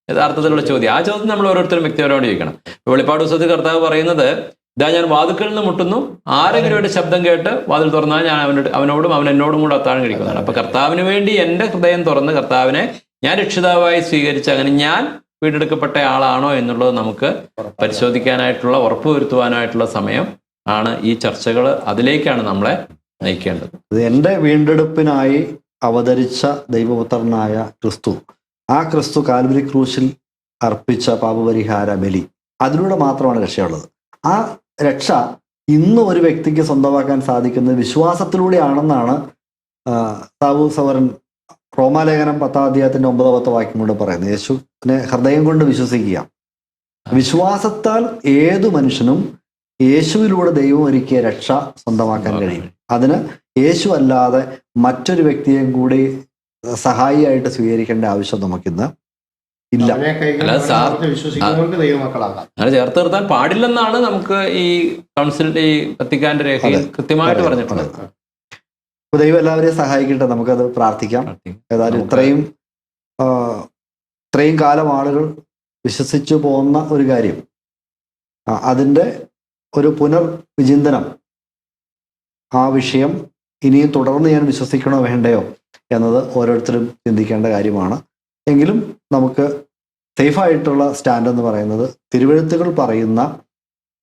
യഥാർത്ഥത്തിലുള്ള ചോദ്യം. ആ ചോദ്യം നമ്മൾ ഓരോരുത്തരും വ്യക്തിപരമായിട്ട് ചോദിക്കണം. വെളിപ്പാട് പുസ്തകത്തിൽ കർത്താവ് പറയുന്നത്, ഇതാ ഞാൻ വാതിൽക്കൽ നിന്ന് മുട്ടുന്നു, ആരെങ്കിലും ഒരു ശബ്ദം കേട്ട് വാതിൽ തുറന്നാൽ ഞാൻ അവനോടും അവൻ എന്നോടും കൂടെ അത്താഴം കഴിക്കുന്നതാണ്. അപ്പൊ കർത്താവിന് വേണ്ടി എൻ്റെ ഹൃദയം തുറന്ന് കർത്താവിനെ ഞാൻ രക്ഷിതാവായി സ്വീകരിച്ച് അങ്ങനെ ഞാൻ വീണ്ടെടുക്കപ്പെട്ട ആളാണോ എന്നുള്ളത് നമുക്ക് പരിശോധിക്കാനായിട്ടുള്ള, ഉറപ്പുവരുത്തുവാനായിട്ടുള്ള സമയം ആണ് ഈ ചർച്ചകൾ. അതിലേക്കാണ് നമ്മളെ നയിക്കേണ്ടത്. എൻ്റെ വീണ്ടെടുപ്പിനായി അവതരിച്ച ദൈവപുത്രനായ ക്രിസ്തു, ആ ക്രിസ്തു കാൽവരി ക്രൂശിൽ അർപ്പിച്ച പാപപരിഹാര ബലി, അതിലൂടെ മാത്രമാണ് രക്ഷയുള്ളത്. ആ രക്ഷ ഇന്ന് ഒരു വ്യക്തിക്ക് സ്വന്തമാക്കാൻ സാധിക്കുന്നത് വിശ്വാസത്തിലൂടെയാണെന്നാണ് സാവു സവരൻ റോമാലേഖനം 10-ാം അധ്യായത്തിന്റെ 9-ാമത്തെ വാക്യം കൊണ്ട് പറയുന്നത്. യേശുവിനെ ഹൃദയം കൊണ്ട് വിശ്വസിക്കുക. വിശ്വാസത്താൽ ഏതു മനുഷ്യനും യേശുവിലൂടെ ദൈവം ഒരുക്കിയ രക്ഷ സ്വന്തമാക്കാൻ കഴിയും. അതിന് യേശു അല്ലാതെ മറ്റൊരു വ്യക്തിയെയും കൂടി സഹായിയായിട്ട് സ്വീകരിക്കേണ്ട ആവശ്യം നമുക്കിന്ന് ഇല്ല. അങ്ങനെ ചേർത്ത് നിർത്താൻ പാടില്ലെന്നാണ് നമുക്ക് ഈ കൗൺസിലിന്റെ ഈ വത്തിക്കാന്റെ രേഖയിൽ കൃത്യമായിട്ട് പറഞ്ഞിട്ടുള്ളത്. ദൈവം എല്ലാവരെയും സഹായിക്കട്ടെ, നമുക്കത് പ്രാർത്ഥിക്കാം. ഏതായാലും ഇത്രയും കാലം ആളുകൾ വിശ്വസിച്ചു പോകുന്ന ഒരു കാര്യം, അതിൻ്റെ ഒരു പുനർവിചിന്തനം, ആ വിഷയം ഇനിയും തുടർന്ന് ഞാൻ വിശ്വസിക്കണോ വേണ്ടയോ എന്നത് ഓരോരുത്തരും ചിന്തിക്കേണ്ട കാര്യമാണ്. എങ്കിലും നമുക്ക് സേഫായിട്ടുള്ള സ്റ്റാൻഡ് എന്ന് പറയുന്നത് തിരുവെഴുത്തുകൾ പറയുന്ന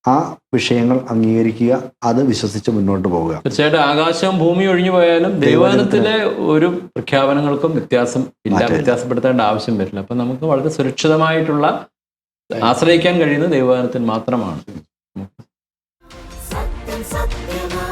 ആ വിഷയങ്ങൾ അംഗീകരിക്കുക, അത് വിശ്വസിച്ച് മുന്നോട്ട് പോവുക. തീർച്ചയായിട്ടും ആകാശവും ഭൂമി ഒഴിഞ്ഞു പോയാലും ദൈവവചനത്തിലെ ഒരു പ്രഖ്യാപനങ്ങൾക്കും വ്യത്യാസപ്പെടുത്തേണ്ട ആവശ്യം വരില്ല. അപ്പൊ നമുക്ക് വളരെ സുരക്ഷിതമായിട്ടുള്ള ആശ്രയിക്കാൻ കഴിയുന്ന ദൈവവചനത്തിൽ മാത്രമാണ്. സത്യം സത്യമാ